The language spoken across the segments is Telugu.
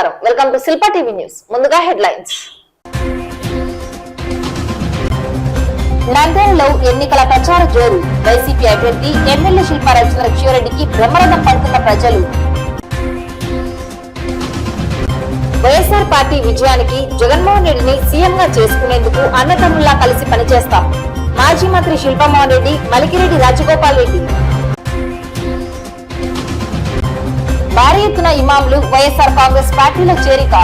నమస్కారం, welcome to Shilpa TV news. ముందుగా హెడ్లైన్స్. నంద్యాలలో ఎన్నికల ప్రచార జోరు. వైసీపీ అభ్యర్థి ఎమ్మెల్యే శిల్పా రవిచంద్రరెడ్డికి బ్రహ్మరథం పడుతున్న ప్రజలు. వైఎస్ఆర్ పార్టీ విజయానికి జగన్మోహన్ రెడ్డిని సీఎం గా చేసుకునేందుకు అన్నదమ్ముల్లా కలిసి పనిచేస్తాం. మాజీ మంత్రి శిల్పామోహన్ రెడ్డి, మలికిరెడ్డి రాజగోపాల్ రెడ్డి. భారీ ఎత్తున ఇమాంలు వైఎస్ఆర్ కాంగ్రెస్ పార్టీలో చేరిక.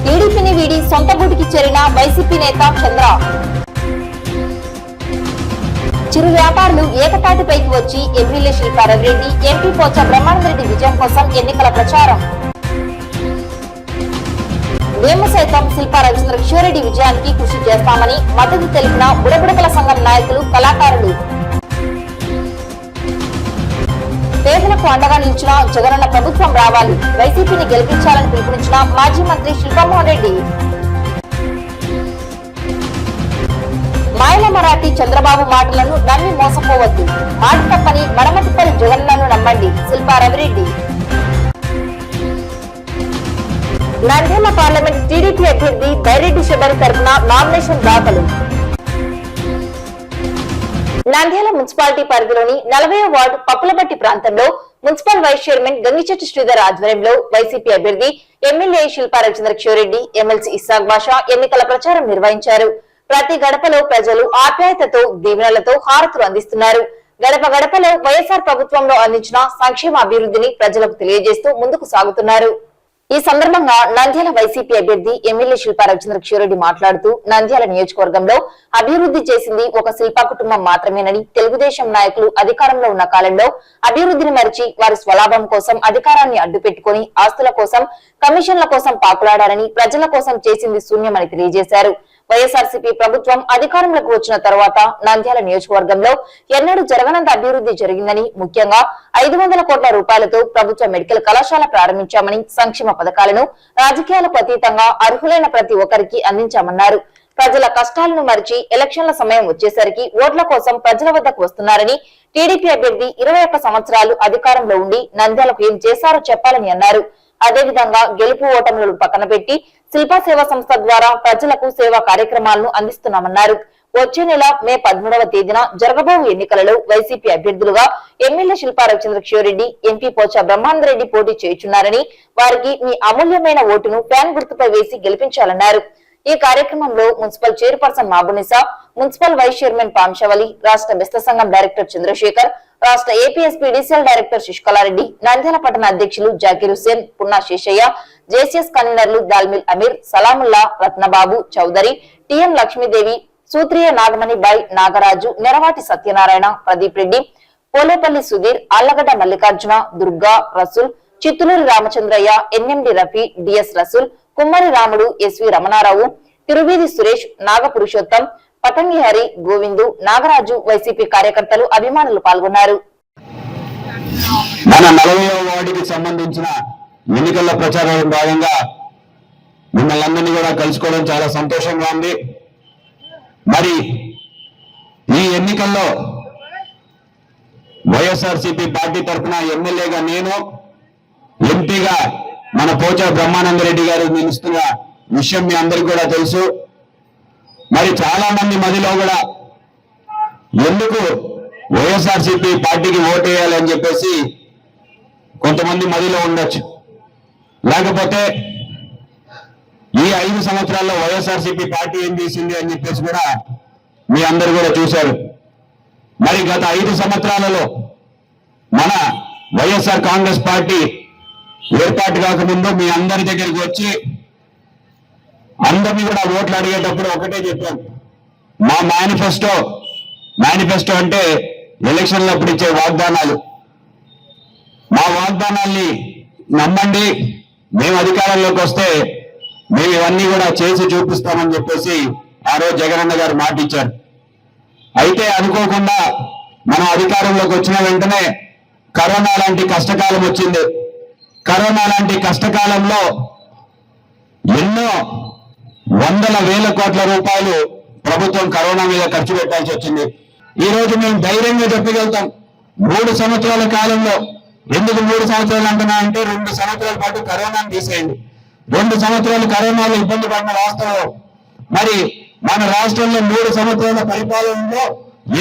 టీడీపీని వీడి సొంత గూటికి చేరిన వైసీపీ నేత చంద్ర. చిరు వ్యాపారులు ఏకతాటిపైకి వచ్చి ఎమ్మెల్యే శిల్పా రవిరెడ్డి, ఎంపీ పోచా బ్రహ్మానందరెడ్డి విజయం కోసం ఎన్నికల ప్రచారం. మేము సైతం శిల్పా రవిచంద్రరెడ్డి విజయానికి కృషి చేస్తామని మద్దతు తెలిపిన బుడబుడకల సంఘం నాయకులు, కళాకారులు. పేదలకు అండగా నిలిచిన జగనన్న ప్రభుత్వం రావాలి, వైసీపీని గెలిపించాలని పిలుపునిచ్చిన మాజీ మంత్రి శిల్పామోహన్ రెడ్డి. మాయల మరాఠీ చంద్రబాబు మాటలను నమ్మి మోసపోవద్దు, మాట తప్పని మడమతిప్పని జగన్లను నమ్మండి, శిల్పా రవిరెడ్డి. నంద్యాల పార్లమెంట్ టీడీపీ అభ్యర్థి బైరెడ్డి శబరి తరఫున నామినేషన్ దాఖలు. నంద్యాల మున్సిపాలిటీ పరిధిలోని 40వ వార్డు పప్పులబట్టి ప్రాంతంలో మున్సిపల్ వైస్ చైర్మన్ గంగిచెట్టి శ్రీధర్ ఆధ్వర్యంలో వైసీపీ అభ్యర్థి ఎమ్మెల్యే శిల్పా రవిచంద్రరెడ్డి, ఎమ్మెల్సీ ఇస్సాక్ బాషా ఎన్నికల ప్రచారం నిర్వహించారు. ప్రతి గడపలో ప్రజలు ఆప్యాయతతో, దీవెనలతో హారతులు అందిస్తున్నారు. గడప గడపలో వైఎస్ఆర్ ప్రభుత్వంలో అందించిన సంక్షేమ అభివృద్ధిని ప్రజలకు తెలియజేస్తూ ముందుకు సాగుతున్నారు. ఈ సందర్భంగా నంద్యాల వైసీపీ అభ్యర్థి ఎమ్మెల్యే శిల్పా రవిచంద్రరెడ్డి మాట్లాడుతూ, నంద్యాల నియోజకవర్గంలో అభివృద్ధి చేసింది ఒక శిల్పా కుటుంబం మాత్రమేనని, తెలుగుదేశం నాయకులు అధికారంలో ఉన్న కాలంలో అభివృద్ధిని మరిచి వారి స్వలాభం కోసం అధికారాన్ని అడ్డుపెట్టుకుని ఆస్తుల కోసం, కమిషన్ల కోసం పాకులాడారని, ప్రజల కోసం చేసింది శూన్యమని తెలియజేశారు. వైఎస్ఆర్సీపీ ప్రభుత్వం అధికారంలోకి వచ్చిన తర్వాత నంద్యాల నియోజకవర్గంలో ఎన్నడూ జరగనంత అభివృద్ధి జరిగిందని, ముఖ్యంగా 500 కోట్ల రూపాయలతో ప్రభుత్వ మెడికల్ కళాశాల ప్రారంభించామని, సంక్షేమ పథకాలను రాజకీయాలకు అతీతంగా అర్హులైన ప్రతి ఒక్కరికి అందించామన్నారు. ప్రజల కష్టాలను మరిచి ఎలక్షన్ల సమయం వచ్చేసరికి ఓట్ల కోసం ప్రజల వద్దకు వస్తున్నారని, టీడీపీ అభ్యర్థి 21 సంవత్సరాలు అధికారంలో ఉండి నంద్యాలకు ఏం చేశారో చెప్పాలని అన్నారు. అదేవిధంగా గెలుపు ఓటములను పక్కన పెట్టి శిల్పా సేవా సంస్థ ద్వారా ప్రజలకు సేవా కార్యక్రమాలను అందిస్తున్నామన్నారు. వచ్చే నెల మే 13వ తేదీన జరగబోవు ఎన్నికలలో వైసీపీ అభ్యర్థులుగా ఎమ్మెల్యే శిల్పా రవిచంద్రరెడ్డి, ఎంపీ పోచా బ్రహ్మానందరెడ్డి పోటీ చేయుచున్నారని, వారికి మీ అమూల్యమైన ఓటును ఫ్యాన్ గుర్తుపై వేసి గెలిపించాలన్నారు. ఈ కార్యక్రమంలో municipal chairperson Mabunisa, municipal vice chairman Pamshavali, రాష్ట్ర బెస్త సంఘం డైరెక్టర్ చంద్రశేఖర్, రాష్ట్ర APSP DCL director Shishkalareddy, Nandyal పట్టణ అధ్యక్షులు జాకీర్ హుస్సేన్, పున్నా శేషయ్య, జేసీఎస్ కన్వీనర్లు దాల్మిల్ Ameer, Salamullah, Ratnababu Chowdary, TM Lakshmidevi, Sutriya Nagamanibai, Nagaraju, Neravati Satyanarayana, Pradeep Reddy, Polepalli Sudheer, Allagadda Mallikarjuna, Durga, Rasool, Chittuluri Ramachandraiah, NMD Rafi, DS Rasool, Kummari Ramudu, SV Ramanarao, Tiruveedhi Suresh, Nagapurushottam, Patangi Hari, Govindu, Nagaraju, YCP కార్యకర్తలు, అభిమానులు పాల్గొన్నారు. మన 40వ వార్డుకి సంబంధించిన ఎన్నికల ప్రచారంలో భాగంగా మిమ్మల్ని అందరినీ కూడా కలుసుకోవడం చాలా సంతోషంగా ఉంది. మరి ఈ ఎన్నికల్లో వైఎస్ఆర్సీపీ పార్టీ తరఫున ఎమ్మెల్యేగా నేను, ఎంపీగా మన పోచా బ్రహ్మానందరెడ్డి గారు నిలుస్తున్న విషయం మీ అందరికీ కూడా తెలుసు. మరి చాలా మంది మధ్యలో కూడా ఎందుకు వైఎస్ఆర్సీపీ పార్టీకి ఓటేయాలని చెప్పేసి కొంతమంది మధ్యలో ఉండొచ్చు. లేకపోతే ఈ 5 సంవత్సరాల్లో వైఎస్ఆర్సీపీ పార్టీ ఏం చేసింది అని చెప్పేసి కూడా మీ అందరు కూడా చూశారు. మరి గత 5 సంవత్సరాలలో మన వైఎస్ఆర్ కాంగ్రెస్ పార్టీ ఏర్పాటు కాకముందు మీ అందరి దగ్గరికి వచ్చి అందరినీ కూడా ఓట్లు అడిగేటప్పుడు ఒకటే చెప్పాం, మా మేనిఫెస్టో అంటే ఎలక్షన్లు అప్పుడు ఇచ్చే వాగ్దానాలు, మా వాగ్దానాల్ని నమ్మండి, మేము అధికారంలోకి వస్తే మేము ఇవన్నీ కూడా చేసి చూపిస్తామని చెప్పేసి ఆ రోజు జగనన్న గారు మాట ఇచ్చారు. అయితే అనుకోకుండా మనం అధికారంలోకి వచ్చిన వెంటనే కరోనా లాంటి కష్టకాలం వచ్చింది. కరోనా లాంటి కష్టకాలంలో ఎన్నో వందల వేల కోట్ల రూపాయలు ప్రభుత్వం కరోనా మీద ఖర్చు పెట్టాల్సి వచ్చింది. ఈ రోజు మేము ధైర్యంగా చెప్పగలుగుతాం, 3 సంవత్సరాల కాలంలో ఎందుకు 3 సంవత్సరాలు అంటున్నా అంటే 2 సంవత్సరాల పాటు కరోనాను తీసేయండి. 2 సంవత్సరాలు కరోనాలో ఇబ్బంది పడిన వాస్తవం. మరి మన రాష్ట్రంలో 3 సంవత్సరాల పరిపాలనలో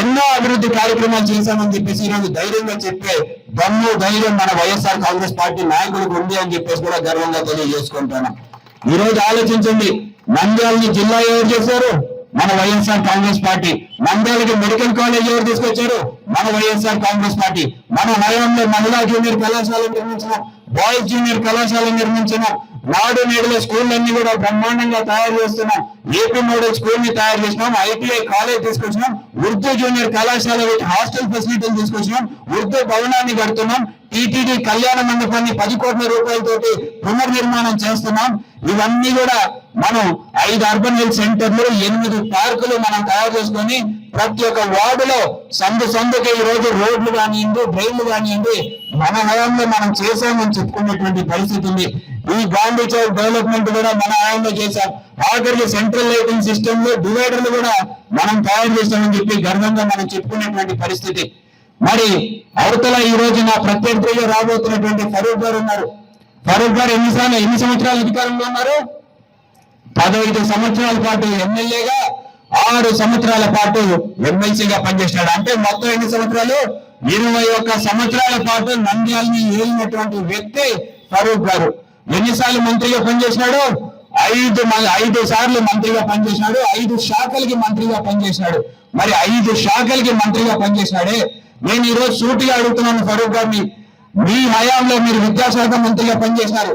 ఎన్నో అభివృద్ధి కార్యక్రమాలు చేశామని చెప్పేసి ఈరోజు ధైర్యంగా చెప్పే దమ్ము ధైర్యం మన వైఎస్ఆర్ కాంగ్రెస్ పార్టీ నాయకులకు ఉంది అని చెప్పేసి కూడా గర్వంగా తెలియజేసుకుంటున్నాం. ఈ రోజు ఆలోచించండి, నంద్యాలని జిల్లా ఎవరు చేశారు? మన వైఎస్ఆర్ కాంగ్రెస్ పార్టీ. నంద్యాలకి మెడికల్ కాలేజ్ ఎవరు తీసుకొచ్చారు? మన వైఎస్ఆర్ కాంగ్రెస్ పార్టీ. మన హయాంలో మహిళా జూనియర్ కళాశాల నిర్మించినాం, బాయ్స్ జూనియర్ కళాశాల నిర్మించినాం, నాడు నేడులో స్కూళ్ళన్నీ కూడా బ్రహ్మాండంగా తయారు చేస్తున్నాం, ఏపీ మోడల్ స్కూల్ ని తయారు చేసినాం, ఐటీఐ కాలేజ్ తీసుకొచ్చినాం, ఉర్దూ జూనియర్ కళాశాల హాస్టల్ ఫెసిలిటీలు తీసుకొచ్చినాం, ఉర్దూ భవనాన్ని కడుతున్నాం, టీటీడీ కళ్యాణ మండపాన్ని 10 కోట్ల రూపాయలతోటి పునర్నిర్మాణం చేస్తున్నాం. ఇవన్నీ కూడా మనం 5 అర్బన్ హెల్త్ సెంటర్లు, 8 పార్కులు మనం తయారు చేసుకొని ప్రతి ఒక్క వార్డులో సందుకి ఈ రోజు రోడ్లు కానివ్వండి, డ్రైన్లు కానివ్వండి మన హయాంలో మనం చేశామని చెప్పుకునేటువంటి పరిస్థితి ఉంది. ఈ గాంధీ చౌక్ డెవలప్మెంట్ కూడా మన హయాంలో చేశాం. ఆఖరికి సెంట్రల్ లైటింగ్ సిస్టమ్ లో డివైడర్లు కూడా మనం తయారు చేశామని చెప్పి గర్వంగా మనం చెప్పుకునేటువంటి పరిస్థితి. మరి అవతల ఈ రోజు నా ప్రత్యర్థిగా రాబోతున్నటువంటి ఫరూక్ గారు ఉన్నారు. ఫరూక్ గారు ఎన్ని సంవత్సరాల అధికారంలో ఉన్నారు? 15 సంవత్సరాల పాటు ఎమ్మెల్యేగా, 6 సంవత్సరాల పాటు ఎమ్మెల్సీగా పనిచేసినాడు. అంటే మొత్తం ఎన్ని సంవత్సరాలు? 21 సంవత్సరాల పాటు నంద్యాలని ఏలినటువంటి వ్యక్తి ఫరూక్ గారు. ఎన్నిసార్లు మంత్రిగా పనిచేసినాడు? 5 సార్లు మంత్రిగా పనిచేసినాడు. 5 శాఖలకి మంత్రిగా పనిచేసినాడు. మరి 5 శాఖలకి మంత్రిగా పనిచేసినాడే. నేను ఈ రోజు సూటిగా అడుగుతున్నాను ఫరూక్ గారిని, మీ హయాంలో మీరు విద్యాశాఖ మంత్రిగా పనిచేసినారు,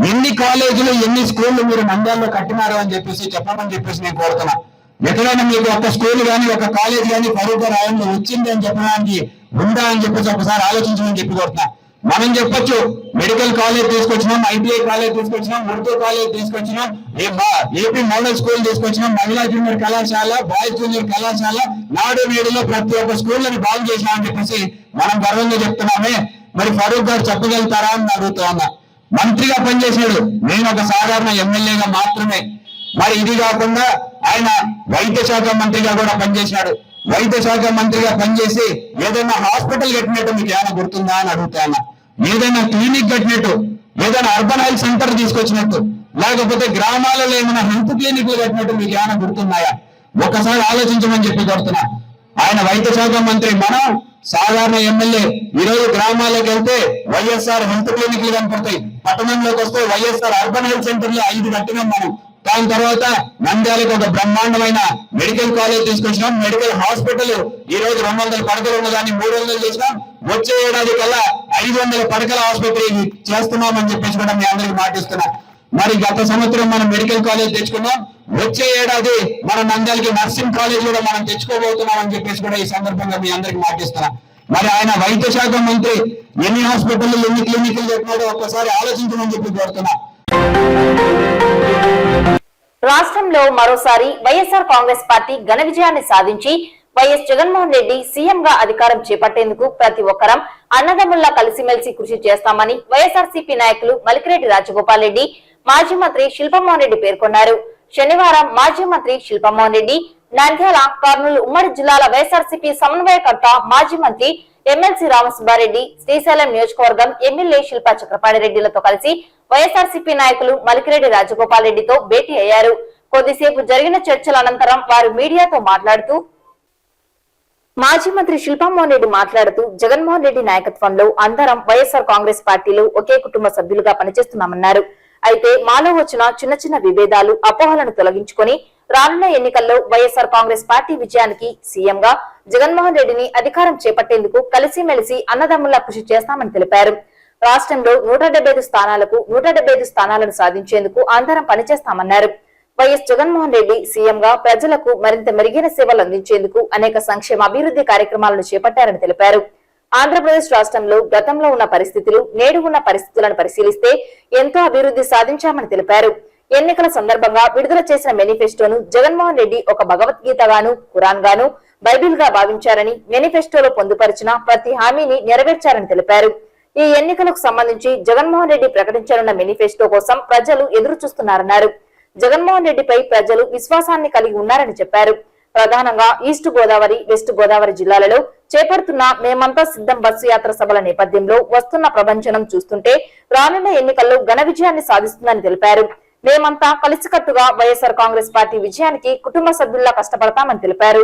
ఎన్ని కాలేజీలు ఎన్ని స్కూళ్లు మీరు నంద్యాలలో కట్టినారు అని చెప్పేసి చెప్పమని చెప్పేసి నేను కోరుతున్నా. ఎక్కడైనా మీకు ఒక స్కూల్ కానీ ఒక కాలేజ్ కానీ ఫరూక్ గారి హయాంలో వచ్చింది అని చెప్పడానికి ఉందా అని చెప్పేసి ఒకసారి ఆలోచించమని చెప్పి కోరుతున్నా. మనం చెప్పొచ్చు, మెడికల్ కాలేజ్ తీసుకొచ్చినాం, ఐటీఐ కాలేజ్ తీసుకొచ్చినాం, ఉర్దూ కాలేజ్ తీసుకొచ్చినాం, ఏపీ మోడల్ స్కూల్ తీసుకొచ్చినాం, మహిళా జూనియర్ కళాశాల, బాయ్స్ జూనియర్ కళాశాల, నాడు నేడులో ప్రతి ఒక్క స్కూళ్ళని బాగు చేసినామని చెప్పేసి మనం గర్వంగా చెప్తున్నామే. మరి ఫరూక్ గారు చెప్పగలుగుతారా అని అడుగుతా ఉన్నా. మంత్రిగా పనిచేశాడు, నేను ఒక సాధారణ ఎమ్మెల్యేగా మాత్రమే. మరి ఇది కాకుండా ఆయన వైద్య శాఖ మంత్రిగా కూడా పనిచేశాడు. వైద్య శాఖ మంత్రిగా పనిచేసి ఏదైనా హాస్పిటల్ కట్టినట్టు మీకు ఏమైనా గుర్తుందా అని అడుగుతాను. ఏదైనా క్లినిక్ కట్టినట్టు, ఏదైనా అర్బన్ హెల్త్ సెంటర్ తీసుకొచ్చినట్టు, లేకపోతే గ్రామాలలో ఏమైనా హెల్త్ క్లినిక్లు కట్టినట్టు మీకు ఏమైనా గుర్తున్నాయా? ఒకసారి ఆలోచించమని చెప్పి కోరుతున్నా. ఆయన వైద్య శాఖ మంత్రి, మనం సాధారణ ఎమ్మెల్యే. ఈ రోజు గ్రామాలకు వెళ్తే వైఎస్ఆర్ హెల్త్ క్లినిక్లు కనపడతాయి, పట్టణంలోకి వస్తే వైఎస్ఆర్ అర్బన్ హెల్త్ సెంటర్లు 5 కట్టినాం మనం. దాని తర్వాత నంద్యాలకు ఒక బ్రహ్మాండమైన మెడికల్ కాలేజ్ తీసుకొచ్చినాం, మెడికల్ హాస్పిటల్ ఈ రోజు 200 పడకలు ఉన్నదాన్ని 300 చేసినాం. వచ్చే ఏడాది కల్లా 500 పడకల ఆసుపత్రి చేస్తున్నామని చెప్పేసి కూడా మీ అందరికి మాటిస్తున్నా. మరి గత సంవత్సరం మనం మెడికల్ కాలేజ్ తెచ్చుకున్నాం, వచ్చే ఏడాది మన నంద్యాలకి నర్సింగ్ కాలేజ్ కూడా మనం తెచ్చుకోబోతున్నాం అని చెప్పేసి కూడా ఈ సందర్భంగా మీ అందరికి మాటిస్తున్నా. మరి ఆయన వైద్య శాఖ మంత్రి ఎన్ని హాస్పిటల్ ఎన్ని క్లినిక్లు చెప్పినాడో ఒక్కసారి ఆలోచించమని చెప్పి కోరుతున్నా. రాష్ట్రంలో మరోసారి వైఎస్ఆర్ కాంగ్రెస్ పార్టీ ఘన విజయాన్ని సాధించి వైఎస్ జగన్మోహన్ రెడ్డి సీఎం గా అధికారం చేపట్టేందుకు ప్రతి ఒక్కరం అన్నదమ్ముల్లా కలిసిమెలిసి కృషి చేస్తామని వైఎస్ఆర్సీపీ నాయకులు మలికిరెడ్డి రాజగోపాల్ రెడ్డి, మాజీ మంత్రి శిల్పమోహన్ రెడ్డి పేర్కొన్నారు. శనివారం మాజీ మంత్రి శిల్పమోహన్ రెడ్డి నంద్యాల, కర్నూలు ఉమ్మడి జిల్లాల వైఎస్ఆర్సీపీ సమన్వయకర్త మాజీ మంత్రి ఎమ్మెల్సీ రామసుబ్బారెడ్డి, శ్రీశైలం నియోజకవర్గం ఎమ్మెల్యే శిల్పా చక్రపాణి రెడ్డిలతో కలిసి వైఎస్ఆర్సీపీ నాయకులు మలికిరెడ్డి రాజగోపాల్ రెడ్డితో భేటీ అయ్యారు. కొద్దిసేపు జరిగిన చర్చల అనంతరం వారు మీడియాతో మాట్లాడుతూ మాజీ మంత్రి శిల్పమోహన్ రెడ్డి మాట్లాడుతూ జగన్మోహన్ రెడ్డి నాయకత్వంలో అందరం వైఎస్ఆర్ కాంగ్రెస్ పార్టీలో ఒకే కుటుంబ సభ్యులుగా పనిచేస్తున్నామన్నారు. అయితే మాలో వచ్చిన చిన్న చిన్న విభేదాలు, అపోహలను తొలగించుకొని రానున్న ఎన్నికల్లో వైఎస్ఆర్ కాంగ్రెస్ పార్టీ విజయానికి సీఎం గా జగన్మోహన్ రెడ్డిని అధికారం చేపట్టేందుకు కలిసిమెలిసి అన్నదమ్ముల్లా కృషి చేస్తామని తెలిపారు. రాష్ట్రంలో 175 స్థానాలకు 175 స్థానాలను సాధించేందుకు అందరం పనిచేస్తామన్నారు. వైఎస్ జగన్మోహన్ రెడ్డి సీఎం గా ప్రజలకు మరింత మెరుగైన సేవలు అందించేందుకు అనేక సంక్షేమ అభివృద్ధి కార్యక్రమాలను చేపట్టారని తెలిపారు. ఆంధ్రప్రదేశ్ రాష్ట్రంలో గతంలో ఉన్న పరిస్థితులు, నేడు ఉన్న పరిస్థితులను పరిశీలిస్తే ఎంతో అభివృద్ధి సాధించామని తెలిపారు. ఎన్నికల సందర్భంగా విడుదల చేసిన మేనిఫెస్టోను జగన్మోహన్ రెడ్డి ఒక భగవద్గీతగాను, ఖురాన్ గాను, బైబిల్ గా భావించారని, మేనిఫెస్టోలో పొందుపరిచిన ప్రతి హామీని నెరవేర్చారని తెలిపారు. ఈ ఎన్నికలకు సంబంధించి జగన్మోహన్ రెడ్డి ప్రకటించనున్న మేనిఫెస్టో కోసం ప్రజలు ఎదురు చూస్తున్నారన్నారు. జగన్మోహన్ రెడ్డిపై ప్రజలు విశ్వాసాన్ని కలిగి ఉన్నారని చెప్పారు. ప్రధానంగా ఈస్ట్ గోదావరి, వెస్ట్ గోదావరి జిల్లాలలో చేపడుతున్న మేమంతా సిద్ధం బస్సు యాత్ర సభల నేపథ్యంలో వస్తున్న ప్రభంజనం చూస్తుంటే రానున్న ఎన్నికల్లో ఘన విజయాన్ని సాధిస్తుందని తెలిపారు. మేమంతా కలిసికట్టుగా వైఎస్ఆర్ కాంగ్రెస్ పార్టీ విజయానికి కుటుంబ సభ్యుల్లా కష్టపడతామని తెలిపారు.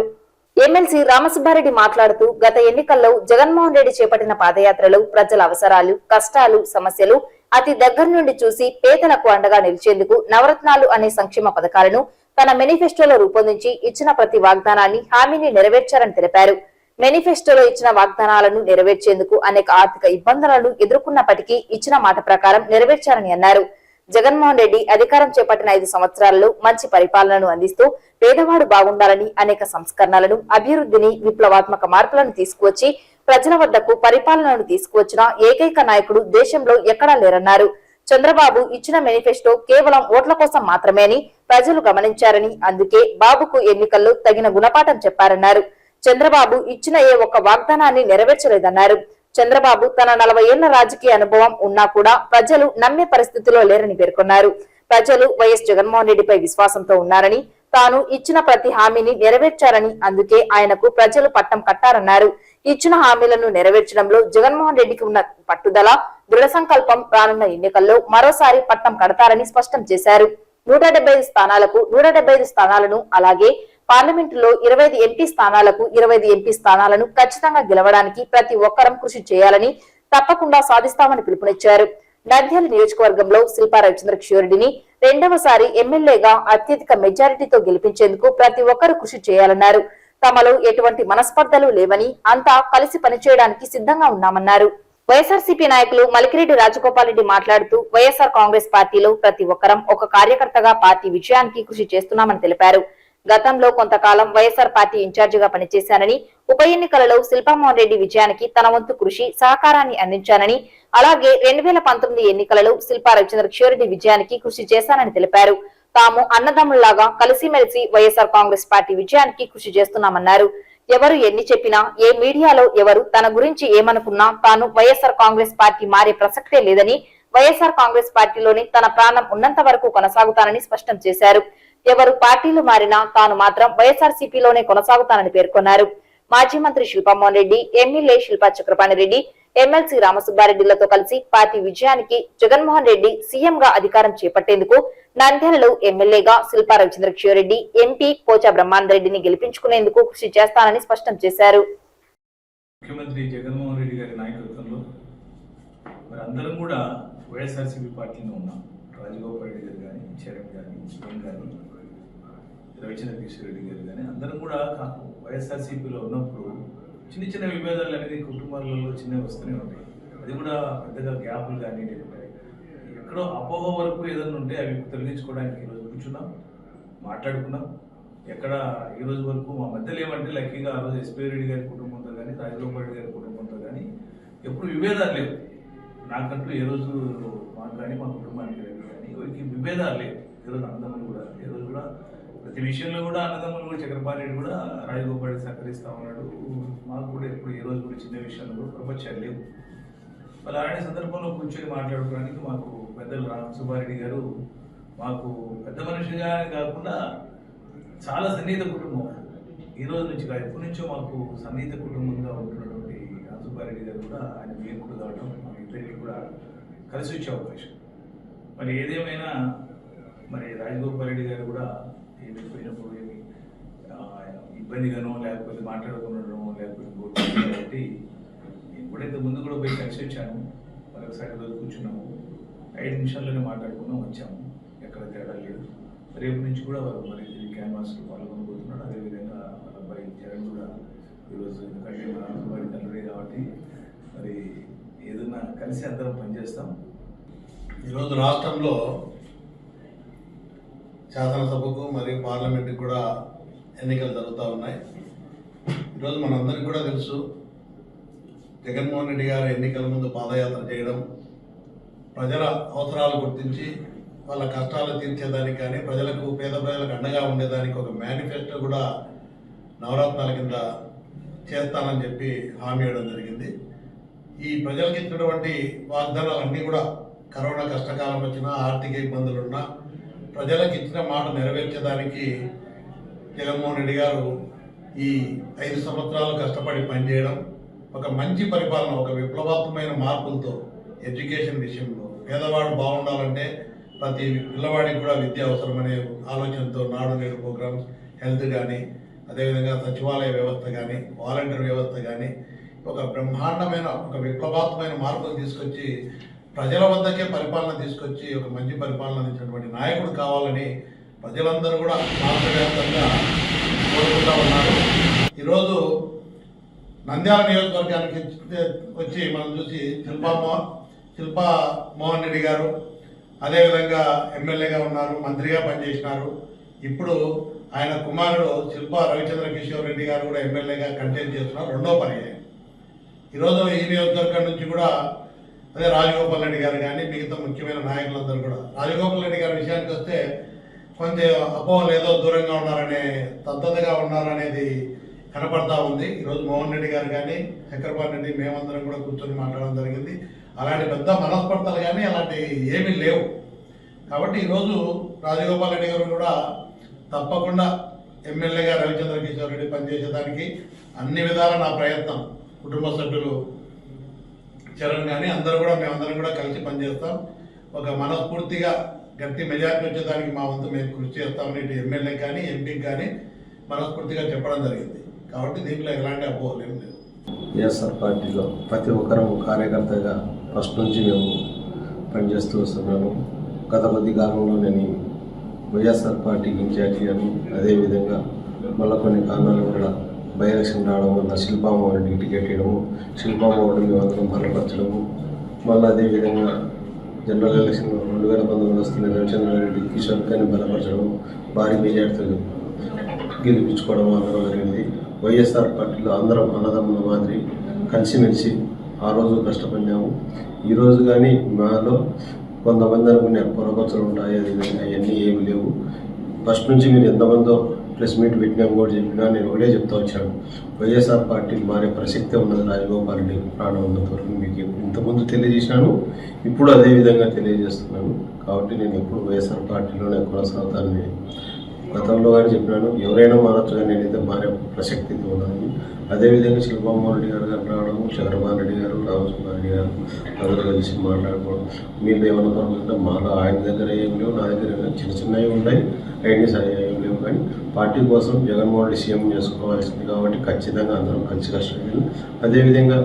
ఎమ్మెల్సీ రామసుబ్బారెడ్డి మాట్లాడుతూ గత ఎన్నికల్లో జగన్మోహన్ రెడ్డి చేపట్టిన పాదయాత్రలో ప్రజల అవసరాలు, కష్టాలు, సమస్యలు అతి దగ్గర నుండి చూసి పేదలకు అండగా నిలిచేందుకు నవరత్నాలు అనే సంక్షేమ పథకాలను తన మేనిఫెస్టోలో రూపొందించి ఇచ్చిన ప్రతి వాగ్దానాన్ని, హామీని నెరవేర్చారని తెలిపారు. మేనిఫెస్టోలో ఇచ్చిన వాగ్దానాలను నెరవేర్చేందుకు అనేక ఆర్థిక ఇబ్బందులను ఎదుర్కొన్నప్పటికీ ఇచ్చిన మాట ప్రకారం నెరవేర్చారని అన్నారు. జగన్మోహన్ రెడ్డి అధికారం చేపట్టిన 5 సంవత్సరాల్లో మంచి పరిపాలనను అందిస్తూ పేదవాడు బాగుండాలని అనేక సంస్కరణలను, అభివృద్ధిని, విప్లవాత్మక మార్పులను తీసుకువచ్చి ప్రజల వద్దకు పరిపాలనను తీసుకువచ్చిన ఏకైక నాయకుడు దేశంలో ఎక్కడా లేరన్నారు. చంద్రబాబు ఇచ్చిన మేనిఫెస్టో కేవలం ఓట్ల కోసం మాత్రమే అని ప్రజలు గమనించారని, అందుకే బాబుకు ఎన్నికల్లో తగిన గుణపాఠం చెప్పారన్నారు. చంద్రబాబు ఇచ్చిన ఏ ఒక్క వాగ్దానాన్ని నెరవేర్చలేదన్నారు. చంద్రబాబు తన 40 ఏళ్ల రాజకీయ అనుభవం ఉన్నా కూడా ప్రజలు నమ్మే పరిస్థితిలో లేరని పేర్కొన్నారు. ప్రజలు వైఎస్ జగన్మోహన్ రెడ్డిపై విశ్వాసంతో ఉన్నారని, తాను ఇచ్చిన ప్రతి హామీని నెరవేర్చారని, అందుకే ఆయనకు ప్రజలు పట్టం కట్టారన్నారు. ఇచ్చిన హామీలను నెరవేర్చడంలో జగన్మోహన్ రెడ్డికి ఉన్న పట్టుదల, దృఢ సంకల్పం రానున్న ఎన్నికల్లో మరోసారి పట్టం కడతారని స్పష్టం చేశారు. 175 స్థానాలకు 175 స్థానాలను, అలాగే పార్లమెంటులో 25 ఎంపీ స్థానాలకు 25 ఎంపీ స్థానాలను ఖచ్చితంగా గెలవడానికి ప్రతి ఒక్కరం కృషి చేయాలని, తప్పకుండా సాధిస్తామని పిలుపునిచ్చారు. నంద్యాల నియోజకవర్గంలో శిల్పా రవిచంద్రకిషోరెడ్డిని రెండవసారి ఎమ్మెల్యేగా అత్యధిక మెజారిటీతో గెలిపించేందుకు ప్రతి ఒక్కరూ కృషి చేయాలన్నారు. తమలో ఎటువంటి మనస్పర్ధలు లేవని, అంతా కలిసి పనిచేయడానికి సిద్ధంగా ఉన్నామన్నారు. వైఎస్ఆర్సీపీ నాయకులు మలికిరెడ్డి రాజగోపాల్ రెడ్డి మాట్లాడుతూ వైఎస్ఆర్ కాంగ్రెస్ పార్టీలో ప్రతి ఒక్కరం ఒక కార్యకర్తగా పార్టీ విజయానికి కృషి చేస్తున్నామని తెలిపారు. గతంలో కొంతకాలం వైఎస్ఆర్ పార్టీ ఇన్ఛార్జిగా పనిచేశానని, ఉప ఎన్నికలలో శిల్పామోహన్ రెడ్డి విజయానికి తన వంతు కృషి, సహకారాన్ని అందించానని, అలాగే 2019 ఎన్నికలలో శిల్పా రవిచంద్రకిషోరెడ్డి విజయానికి కృషి చేశానని తెలిపారు. తాము అన్నదమ్ముల్లాగా కలిసిమెలిసి వైఎస్ఆర్ కాంగ్రెస్ పార్టీ విజయానికి కృషి చేస్తున్నామన్నారు. ఎవరు ఎన్ని చెప్పినా, ఏ మీడియాలో ఎవరు తన గురించి ఏమనుకున్నా తాను వైఎస్ఆర్ కాంగ్రెస్ పార్టీ మారే ప్రసక్తే లేదని, వైఎస్ఆర్ కాంగ్రెస్ పార్టీలోని తన ప్రాణం ఉన్నంత వరకు కొనసాగుతానని స్పష్టం చేశారు. ఎవరు పార్టీలు మారినా తాను మాత్రం వైఎస్ఆర్సీపీలోనే కొనసాగుతానని పేర్కొన్నారు. మాజీ మంత్రి శిల్పామోహన్ రెడ్డి, ఎమ్మెల్యే శిల్పా చక్రపాణి రెడ్డి, ఎమ్మెల్సీ రామసుబ్బారెడ్డిలతో కలిసి పార్టీ విజయానికి జగన్మోహన్ రెడ్డి సీఎంగా అధికారం చేపట్టేందుకు నంద్యాలలో ఎమ్మెల్యేగా శిల్పా రవిచంద్రకిషోరెడ్డి, ఎంపీ పోచా బ్రహ్మానందరెడ్డిని గెలిపించుకునేందుకు కృషి చేస్తానని స్పష్టం చేశారు. ముఖ్యమంత్రి జగన్మోహన్ రెడ్డి గారి నాయకత్వంలో అందరం కూడా వైఎస్ఆర్సీపీ పార్టీలో ఉన్నాం. రాజగోపాల్ రెడ్డి గారు కానీ, చరణ్ కానీ, నేను కానీ, రవిచంద్రకిషోరెడ్డి గారు కానీ అందరం కూడా వైఎస్ఆర్సీపీలో ఉన్నప్పుడు చిన్న చిన్న విభేదాలు అనేది కుటుంబాలలో చిన్నవి వస్తూనే ఉంటాయి. అది కూడా పెద్దగా గ్యాపులు కానీ ఉంటాయి. ఎక్కడో అపోహ వరకు ఏదైనా ఉంటే అవి తొలగించుకోవడానికి ఈరోజు కూర్చున్నాం, మాట్లాడుకున్నాం. ఎక్కడ ఈరోజు వరకు మా మధ్యలో ఏమంటే లక్కీగా ఆ రోజు ఎస్పీ రెడ్డి గారి కుటుంబంతో కానీ, రాజగోపాల్ రెడ్డి గారి కుటుంబంతో కానీ ఎప్పుడు విభేదాలు లేవు. నాకంటూ ఏ రోజు మాకు కానీ మా కుటుంబానికి కానీ విభేదాలు లేవు. ఈరోజు అన్నదమ్ములు కూడా ఈరోజు కూడా ప్రతి విషయంలో కూడా అన్నదమ్ములు కూడా చక్రపాణి రెడ్డి కూడా రాజగోపాల్ రెడ్డి సహకరిస్తూ ఉన్నాడు. మాకు కూడా ఎప్పుడు ఏ రోజు కూడా చిన్న విషయాలు కూడా ప్రపంచాలు లేవు. మరి అలాంటి సందర్భంలో కూర్చొని మాట్లాడుకోవడానికి మాకు పెద్దలు రామసుబ్బారెడ్డి గారు మాకు పెద్ద మనిషిగా కాకుండా చాలా సన్నిహిత కుటుంబం. ఈ రోజు నుంచి కాదు, ఎప్పటి నుంచో మాకు సన్నిహిత కుటుంబంగా ఉంటున్నటువంటి రామసుబ్బారెడ్డి గారు కూడా ఆయన వేకుడు కావడం మాకు ఇద్దరికి కూడా కలిసి వచ్చే అవకాశం. మరి ఏదేమైనా మరి రాజగోపాల్ రెడ్డి గారు కూడా ఏమి పోయినప్పుడు ఏమి ఇబ్బందిగానో లేకపోతే మాట్లాడుకునడమో లేకపోతే కాబట్టి ఎప్పుడైతే ముందు కూడా పోయి కలిసి వచ్చాను, మరొకసారి రోజు కూర్చున్నాము, 5 నిమిషాల్లోనే మాట్లాడుకున్నాం, వచ్చాము. ఎక్కడ తేడా లేదు. రేపు నుంచి కూడా వారు మరి క్యాన్వాస్లో పాల్గొనబోతున్నాడు. అదేవిధంగా వాళ్ళ అబ్బాయి జగన్ కూడా ఈరోజు ఎందుకంటే మన అబ్బాయి తండ్రి కాబట్టి మరి ఏదైనా కలిసి అందరం పనిచేస్తాం. ఈరోజు రాష్ట్రంలో శాసనసభకు మరియు పార్లమెంట్కి కూడా ఎన్నికలు జరుగుతూ ఉన్నాయి. ఈరోజు మనందరికీ కూడా తెలుసు, జగన్మోహన్ రెడ్డి గారు ఎన్నికల ముందు పాదయాత్ర చేయడం, ప్రజల అవసరాలు గుర్తించి వాళ్ళ కష్టాలు తీర్చేదానికి కానీ ప్రజలకు పేద ప్రజలకు అండగా ఉండేదానికి ఒక మేనిఫెస్టో కూడా నవరత్నాల కింద చేస్తానని చెప్పి హామీ ఇవ్వడం జరిగింది. ఈ ప్రజలకు ఇచ్చినటువంటి వాగ్దానాలన్నీ కూడా కరోనా కష్టకాలం వచ్చినా, ఆర్థిక ఇబ్బందులున్నా ప్రజలకు ఇచ్చిన మాట నెరవేర్చేదానికి జగన్మోహన్ రెడ్డి గారు ఈ 5 సంవత్సరాలు కష్టపడి పనిచేయడం, ఒక మంచి పరిపాలన, ఒక విప్లవాత్మకమైన మార్పులతో ఎడ్యుకేషన్ విషయంలో పేదవాడు బాగుండాలంటే ప్రతి పిల్లవాడికి కూడా విద్య అవసరమనే ఆలోచనతో నాడు నేడు ప్రోగ్రామ్స్, హెల్త్ కానీ, అదేవిధంగా సచివాలయ వ్యవస్థ కానీ, వాలంటీర్ వ్యవస్థ కానీ ఒక బ్రహ్మాండమైన ఒక విప్లవాత్మకమైన మార్పులు తీసుకొచ్చి ప్రజల వద్దకే పరిపాలన తీసుకొచ్చి ఒక మంచి పరిపాలన అందించినటువంటి నాయకుడు కావాలని ప్రజలందరూ కూడా రాష్ట్రవ్యాప్తంగా కోరుకుంటా ఉన్నారు. ఈరోజు నంద్యాల నియోజకవర్గానికి వచ్చి మనం చూసి శిల్పా మోహన్ రెడ్డి గారు అదేవిధంగా ఎమ్మెల్యేగా ఉన్నారు, మంత్రిగా పనిచేసినారు. ఇప్పుడు ఆయన కుమారుడు శిల్పా రవిచంద్ర కిషోర్ రెడ్డి గారు కూడా ఎమ్మెల్యేగా కంటెస్ట్ చేస్తున్నారు, 2వ పర్యాయం. ఈరోజు ఈ నియోజకవర్గం నుంచి కూడా అదే రాజగోపాల్ రెడ్డి గారు కానీ మిగతా ముఖ్యమైన నాయకులందరూ కూడా, రాజగోపాల్ రెడ్డి గారి విషయానికి వస్తే కొంచెం అపోహలు ఏదో దూరంగా ఉన్నారనే, తద్దతగా ఉన్నారనేది కనపడతా ఉంది. ఈరోజు మోహన్ రెడ్డి గారు కానీ, చక్రపాణి రెడ్డి, మేమందరం కూడా కూర్చొని మాట్లాడడం జరిగింది. అలాంటి పెద్ద మనస్పర్ధలు కానీ అలాంటి ఏమీ లేవు. కాబట్టి ఈరోజు రాజగోపాల్ రెడ్డి గారు కూడా తప్పకుండా ఎమ్మెల్యేగా రవిచంద్ర కిషోర్ రెడ్డి పనిచేసేదానికి అన్ని విధాల నా ప్రయత్నం, కుటుంబ సభ్యులు చరణ్ కానీ అందరూ కూడా మేమందరం కూడా కలిసి పనిచేస్తాం. ఒక మనస్ఫూర్తిగా గట్టి మెజారిటీ వచ్చేదానికి మా వంతు మేము కృషి చేస్తామని ఇటు ఎమ్మెల్యే కానీ ఎంపీకి కానీ మనస్ఫూర్తిగా చెప్పడం జరిగింది. కాబట్టి దీంట్లో ఎలాంటి అపోహలు ఏం లేదు. వైఎస్ఆర్ పార్టీలో ప్రతి ఒక్కరూ కార్యకర్తగా ఫస్ట్ నుంచి మేము పనిచేస్తూ వస్తున్నాను. గత కొద్ది కాలంలో నేను వైఎస్ఆర్ పార్టీకి ఇన్ఛార్జిగాను, అదేవిధంగా మళ్ళీ కొన్ని కారణాల వల్ల బై ఎలక్షన్ రావడం వల్ల శిల్పామోహన్ రెడ్డికి టికెట్ ఇవ్వడము, శిల్పామోహన్ మేమందరం బలపరచడము, మళ్ళీ అదేవిధంగా జనరల్ ఎలక్షన్ 2019 వస్తున్న రవిచంద్ర రెడ్డి కిషోర్ గారిని బలపరచడం, భారీ మెజార్టీతో గెలిపించుకోవడం అందరం జరిగింది. వైఎస్ఆర్ పార్టీలో అందరం అన్నదమ్ముల మాదిరి కలిసిమెలిసి ఆ రోజు కష్టపడినాము. ఈరోజు కానీ మాలో కొంతమంది అనుకునే పొరపచ్చలు ఉంటాయి, అది అవన్నీ ఏమి లేవు. ఫస్ట్ నుంచి మీరు ఎంతమందో ప్రెస్ మీట్ పెట్టినా కూడా చెప్పినా నేను ఒకటే చెప్తా వచ్చాను, వైఎస్ఆర్ పార్టీకి మారే ప్రసక్తే ఉన్నది. రాజగోపాల్ రెడ్డి ప్రాణం ఉన్నంత వరకు మీకు ఇంతకుముందు తెలియజేసినాను, ఇప్పుడు అదేవిధంగా తెలియజేస్తున్నాను. కాబట్టి నేను ఎప్పుడు వైఎస్ఆర్ పార్టీలోనే కొనసాగుతానని గతంలో కానీ చెప్పినాను. ఎవరైనా మారచ్చు కానీ నేనైతే మారే ప్రసక్తి ఉన్నది. అదేవిధంగా శిల్పామోహన్ రెడ్డి గారు రావడం, చంద్రబాబు రెడ్డి గారు, రామసుబ్బారెడ్డి రెడ్డి గారు అందరూ కలిసి మాట్లాడుకోవడం, మీరు ఏమన్నా పనుకుంటే మాలో ఆయన దగ్గర ఏం లేవు, నా దగ్గర చిన్న చిన్నవి ఉన్నాయి, అవన్నీ ఏం లేవు. కానీ పార్టీ కోసం జగన్మోహన్ రెడ్డి సీఎం చేసుకోవాల్సింది కాబట్టి ఖచ్చితంగా అందరం కలిసి కష్టపడాలి. అదేవిధంగా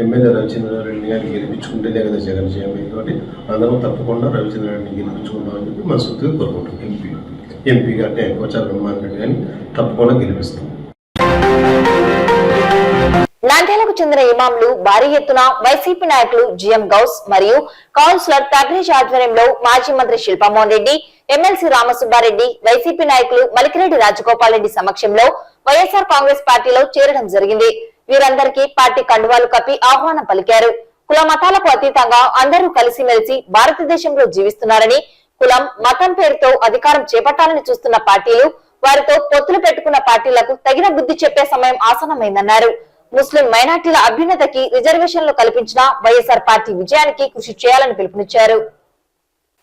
ఎమ్మెల్యే రవిచంద్ర రెడ్డి గారిని గెలిపించుకుంటే లేదా జగన్ సీఎం కాబట్టి అందరం తప్పకుండా రవిచంద్ర రెడ్డిని గెలిపించుకుంటామని చెప్పి మనస్ఫూర్తిగా కోరుకుంటాం. ఎంపీగా అంటే పోచారం బ్రహ్మానంద రెడ్డి గారిని తప్పకుండా గెలిపిస్తాం. నంద్యాలకు చెందిన ఇమాంలు భారీ ఎత్తున వైసీపీ నాయకులు జిఎం గౌస్ మరియు కౌన్సిలర్ తగ్రీష్ ఆధ్వర్యంలో మాజీ మంత్రి శిల్పామోహన్ రెడ్డి, ఎమ్మెల్సీ రామసుబ్బారెడ్డి, వైసీపీ నాయకులు మలికిరెడ్డి రాజగోపాల్ రెడ్డి సమక్షంలో వైఎస్ఆర్ కాంగ్రెస్ పార్టీలో చేరడం జరిగింది. వీరందరికీ పార్టీ కండువాలు కప్పి ఆహ్వానం పలికారు. కుల మతాలకు అతీతంగా అందరూ కలిసిమెలిసి భారతదేశంలో జీవిస్తున్నారని, కులం మతం పేరుతో అధికారం చేపట్టాలని చూస్తున్న పార్టీలు, వారితో పొత్తులు పెట్టుకున్న పార్టీలకు తగిన బుద్ధి చెప్పే సమయం ఆసన్నమైందన్నారు. ముస్లిం మైనార్టీల అభ్యున్నతకి రిజర్వేషన్లు కల్పించిన వైఎస్ఆర్ పార్టీ విజయానికి కృషి చేయాలని పిలుపునిచ్చారు.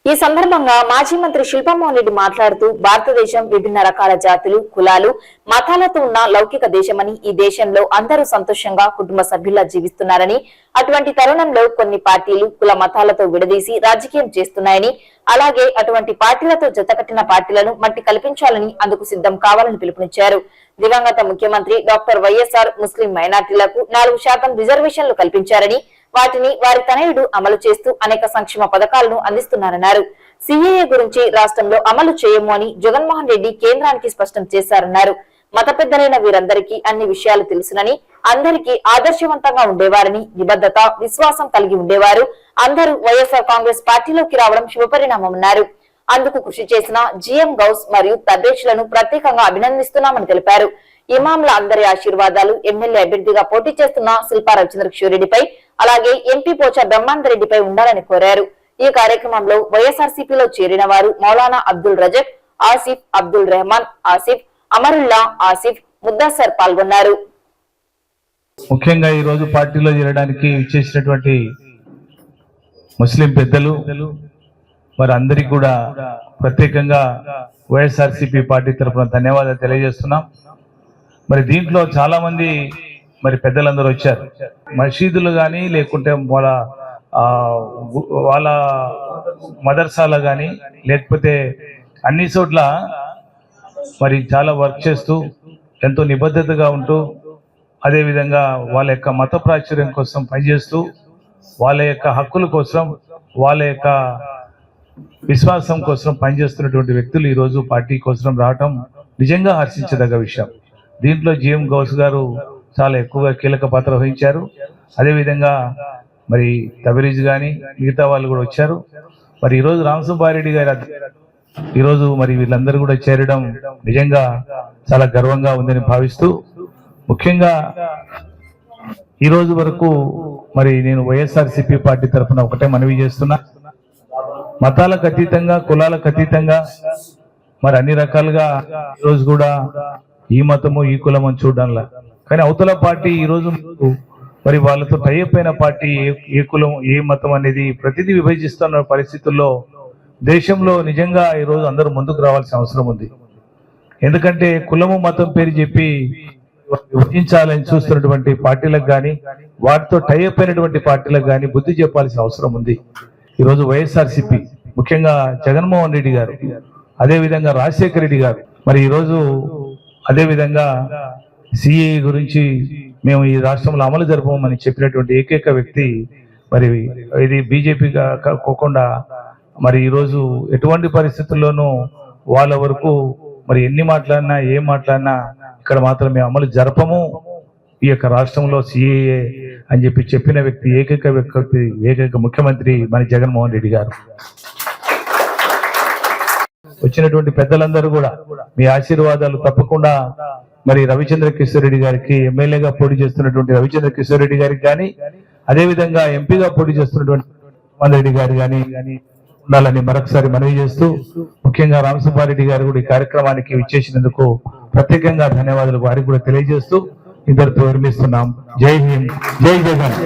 ఈ సందర్భంగా మాజీ మంత్రి శిల్పామోహన్ రెడ్డి మాట్లాడుతూ, భారతదేశం విభిన్న రకాల జాతులు, కులాలు, మతాలతో ఉన్న లౌకిక దేశమని, ఈ దేశంలో అందరూ సంతోషంగా కుటుంబ సభ్యుల్లా జీవిస్తున్నారని, అటువంటి తరుణంలో కొన్ని పార్టీలు కుల మతాలతో విడదీసి రాజకీయం చేస్తున్నాయని, అలాగే అటువంటి పార్టీలతో జతకట్టిన పార్టీలను మట్టి కల్పించాలని, అందుకు సిద్ధం కావాలని పిలుపునిచ్చారు. దివంగత ముఖ్యమంత్రి డాక్టర్ వైఎస్ఆర్ ముస్లిం మైనార్టీలకు 4% రిజర్వేషన్లు కల్పించారని, వాటిని వారి తనయుడు అమలు చేస్తూ అనేక సంక్షేమ పథకాలను అందిస్తున్నారన్నారు. సిఏఏ గురించి రాష్ట్రంలో అమలు చేయము అని జగన్మోహన్ రెడ్డి కేంద్రానికి స్పష్టం చేశారన్నారు. మత పెద్దలైన వీరందరికీ అన్ని విషయాలు తెలుసునని, అందరికీ ఆదర్శవంతంగా ఉండేవారని, నిబద్ధత, విశ్వాసం కలిగి ఉండేవారు అందరూ వైఎస్ఆర్ కాంగ్రెస్ పార్టీలోకి రావడం శుభపరిణామమన్నారు. అందుకు కృషి చేసిన జిఎం గౌస్ మరియు తద్దేశులను ప్రత్యేకంగా అభినందిస్తున్నామని తెలిపారు. ఇమాంల అందరి ఆశీర్వాదాలు ఎమ్మెల్యే అభ్యర్థిగా పోటీ చేస్తున్న శిల్పా రవిచంద్ర కిషోర్ రెడ్డిపై, అలాగే ఎంపీ పోచా బ్రహ్మానంద రెడ్డిపై ఉండాలని కోరారు. ఈ కార్యక్రమంలో వైఎస్ఆర్సీపీలో చేరిన వారు మౌలానా అబ్దుల్ రజక్, ఆసిఫ్, అబ్దుల్ రెహమాన్, ఆసిఫ్, అమరుల్లా, ఆసిఫ్, ముద్దస్సర్ పాల్గొన్నారు. ముఖ్యంగా ఈ రోజు పార్టీలో చేరడానికి ఇచ్చేసినటువంటి ముస్లిం పెద్దలు, మరి అందరికీ కూడా ప్రత్యేకంగా వైఎస్ఆర్సీపీ పార్టీ తరఫున ధన్యవాదాలు తెలియజేస్తున్నాం. మరి దీంట్లో చాలా మంది మరి పెద్దలందరూ వచ్చారు. మసీదులు కానీ లేకుంటే వాళ్ళ మదర్సాల కానీ లేకపోతే అన్ని చోట్ల మరి చాలా వర్క్ చేస్తూ ఎంతో నిబద్ధతగా ఉంటూ అదేవిధంగా వాళ్ళ యొక్క మత ప్రాచుర్యం కోసం పనిచేస్తూ వాళ్ళ యొక్క హక్కుల కోసం వాళ్ళ యొక్క విశ్వాసం కోసం పనిచేస్తున్నటువంటి వ్యక్తులు ఈరోజు పార్టీ కోసం రావటం నిజంగా హర్షించదగ్గ విషయం. దీంట్లో జిఎం గౌస్ గారు చాలా ఎక్కువగా కీలక పాత్ర వహించారు. అదేవిధంగా మరి తబరీజ్ కానీ మిగతా వాళ్ళు కూడా వచ్చారు. మరి ఈరోజు రామసుబ్బారెడ్డి గారు ఈరోజు మరి వీళ్ళందరూ కూడా చేరడం నిజంగా చాలా గర్వంగా ఉందని భావిస్తూ, ముఖ్యంగా ఈ రోజు వరకు మరి నేను వైఎస్ఆర్సీపీ పార్టీ తరఫున ఒకటే మనవి చేస్తున్నా, మతాలకు అతీతంగా కులాలకు అతీతంగా మరి అన్ని రకాలుగా ఈరోజు కూడా ఈ మతము ఈ కులం అని చూడడంలా, కానీ అవతల పార్టీ ఈరోజు మరి వాళ్ళతో టైఅప్ అయిన పార్టీ ఏ కులం ఏ మతం అనేది ప్రతిదీ విభజిస్తున్న పరిస్థితుల్లో దేశంలో నిజంగా ఈరోజు అందరూ ముందుకు రావాల్సిన అవసరం ఉంది. ఎందుకంటే కులము మతం పేరు చెప్పి విభజించాలని చూస్తున్నటువంటి పార్టీలకు కానీ వాటితో టైఅప్ అయినటువంటి పార్టీలకు కానీ బుద్ధి చెప్పాల్సిన అవసరం ఉంది. ఈరోజు వైఎస్ఆర్సీపీ ముఖ్యంగా జగన్మోహన్ రెడ్డి గారు, అదేవిధంగా రాజశేఖర రెడ్డి గారు, మరి ఈరోజు అదేవిధంగా సిఏ గురించి మేము ఈ రాష్ట్రంలో అమలు జరపమని చెప్పినటువంటి ఏకైక వ్యక్తి మరి ఇది బీజేపీ కాకుండా మరి ఈరోజు ఎటువంటి పరిస్థితుల్లోనూ వాళ్ళ వరకు మరి ఎన్ని మాట్లాడినా ఏం మాట్లాడినా ఇక్కడ మాత్రం మేము అమలు జరపము ఈ యొక్క రాష్ట్రంలో సిఏఏ అని చెప్పిన వ్యక్తి ఏకైక ముఖ్యమంత్రి మన జగన్మోహన్ రెడ్డి గారు. వచ్చినటువంటి పెద్దలందరూ కూడా మీ ఆశీర్వాదాలు తప్పకుండా మరి రవిచంద్ర కిషోర్ రెడ్డి గారికి, ఎమ్మెల్యేగా పోటీ చేస్తున్నటువంటి రవిచంద్ర కిషోర్ రెడ్డి గారికి కానీ, అదేవిధంగా ఎంపీగా పోటీ చేస్తున్నటువంటి మోహన్ రెడ్డి గారు కానీ ఉండాలని మరొకసారి మనవి చేస్తూ, ముఖ్యంగా రామసుబ్బారెడ్డి గారు కూడా ఈ కార్యక్రమానికి విచ్చేసినందుకు ప్రత్యేకంగా ధన్యవాదాలు వారికి కూడా తెలియజేస్తూ ఇద్దరితో విరమిస్తున్నాం. జై హింద్, జై జగన్.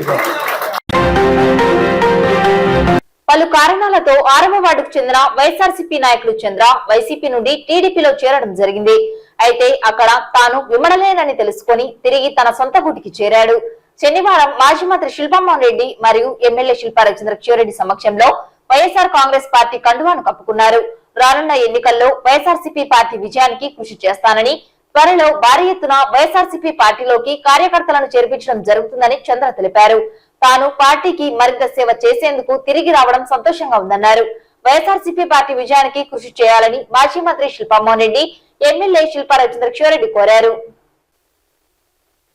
పలు కారణాలతో 6వ వార్డుకు చెందిన వైఎస్ఆర్సీపీ నాయకుడు చంద్ర వైసీపీ నుండి టీడీపీలో చేరడం జరిగింది. అయితే అక్కడ తాను విమడలేనని తెలుసుకొని తిరిగి తన సొంత గూటికి చేరాడు. శనివారం మాజీ మంత్రి శిల్పామోహన్ రెడ్డి మరియు ఎమ్మెల్యే శిల్పా రవిచంద్రరెడ్డి సమక్షంలో వైఎస్ఆర్ కాంగ్రెస్ పార్టీ కండువాను కప్పుకున్నారు. రానున్న ఎన్నికల్లో వైఎస్ఆర్సీపీ పార్టీ విజయానికి కృషి చేస్తానని, త్వరలో భారీ ఎత్తున వైఎస్ఆర్సీపీ పార్టీలోకి కార్యకర్తలను చేర్పించడం జరుగుతుందని చంద్ర తెలిపారు. తాను పార్టీకి మరింత సేవ చేసేందుకు తిరిగి రావడం సంతోషంగా ఉందన్నారు. వైఎస్ఆర్సీపీ పార్టీ విజయానికి కృషి చేయాలని మాజీ మంత్రి శిల్పామోహన్ రెడ్డి, ఎమ్మెల్యే శిల్పా రవిచంద్రరెడ్డి కోరారు.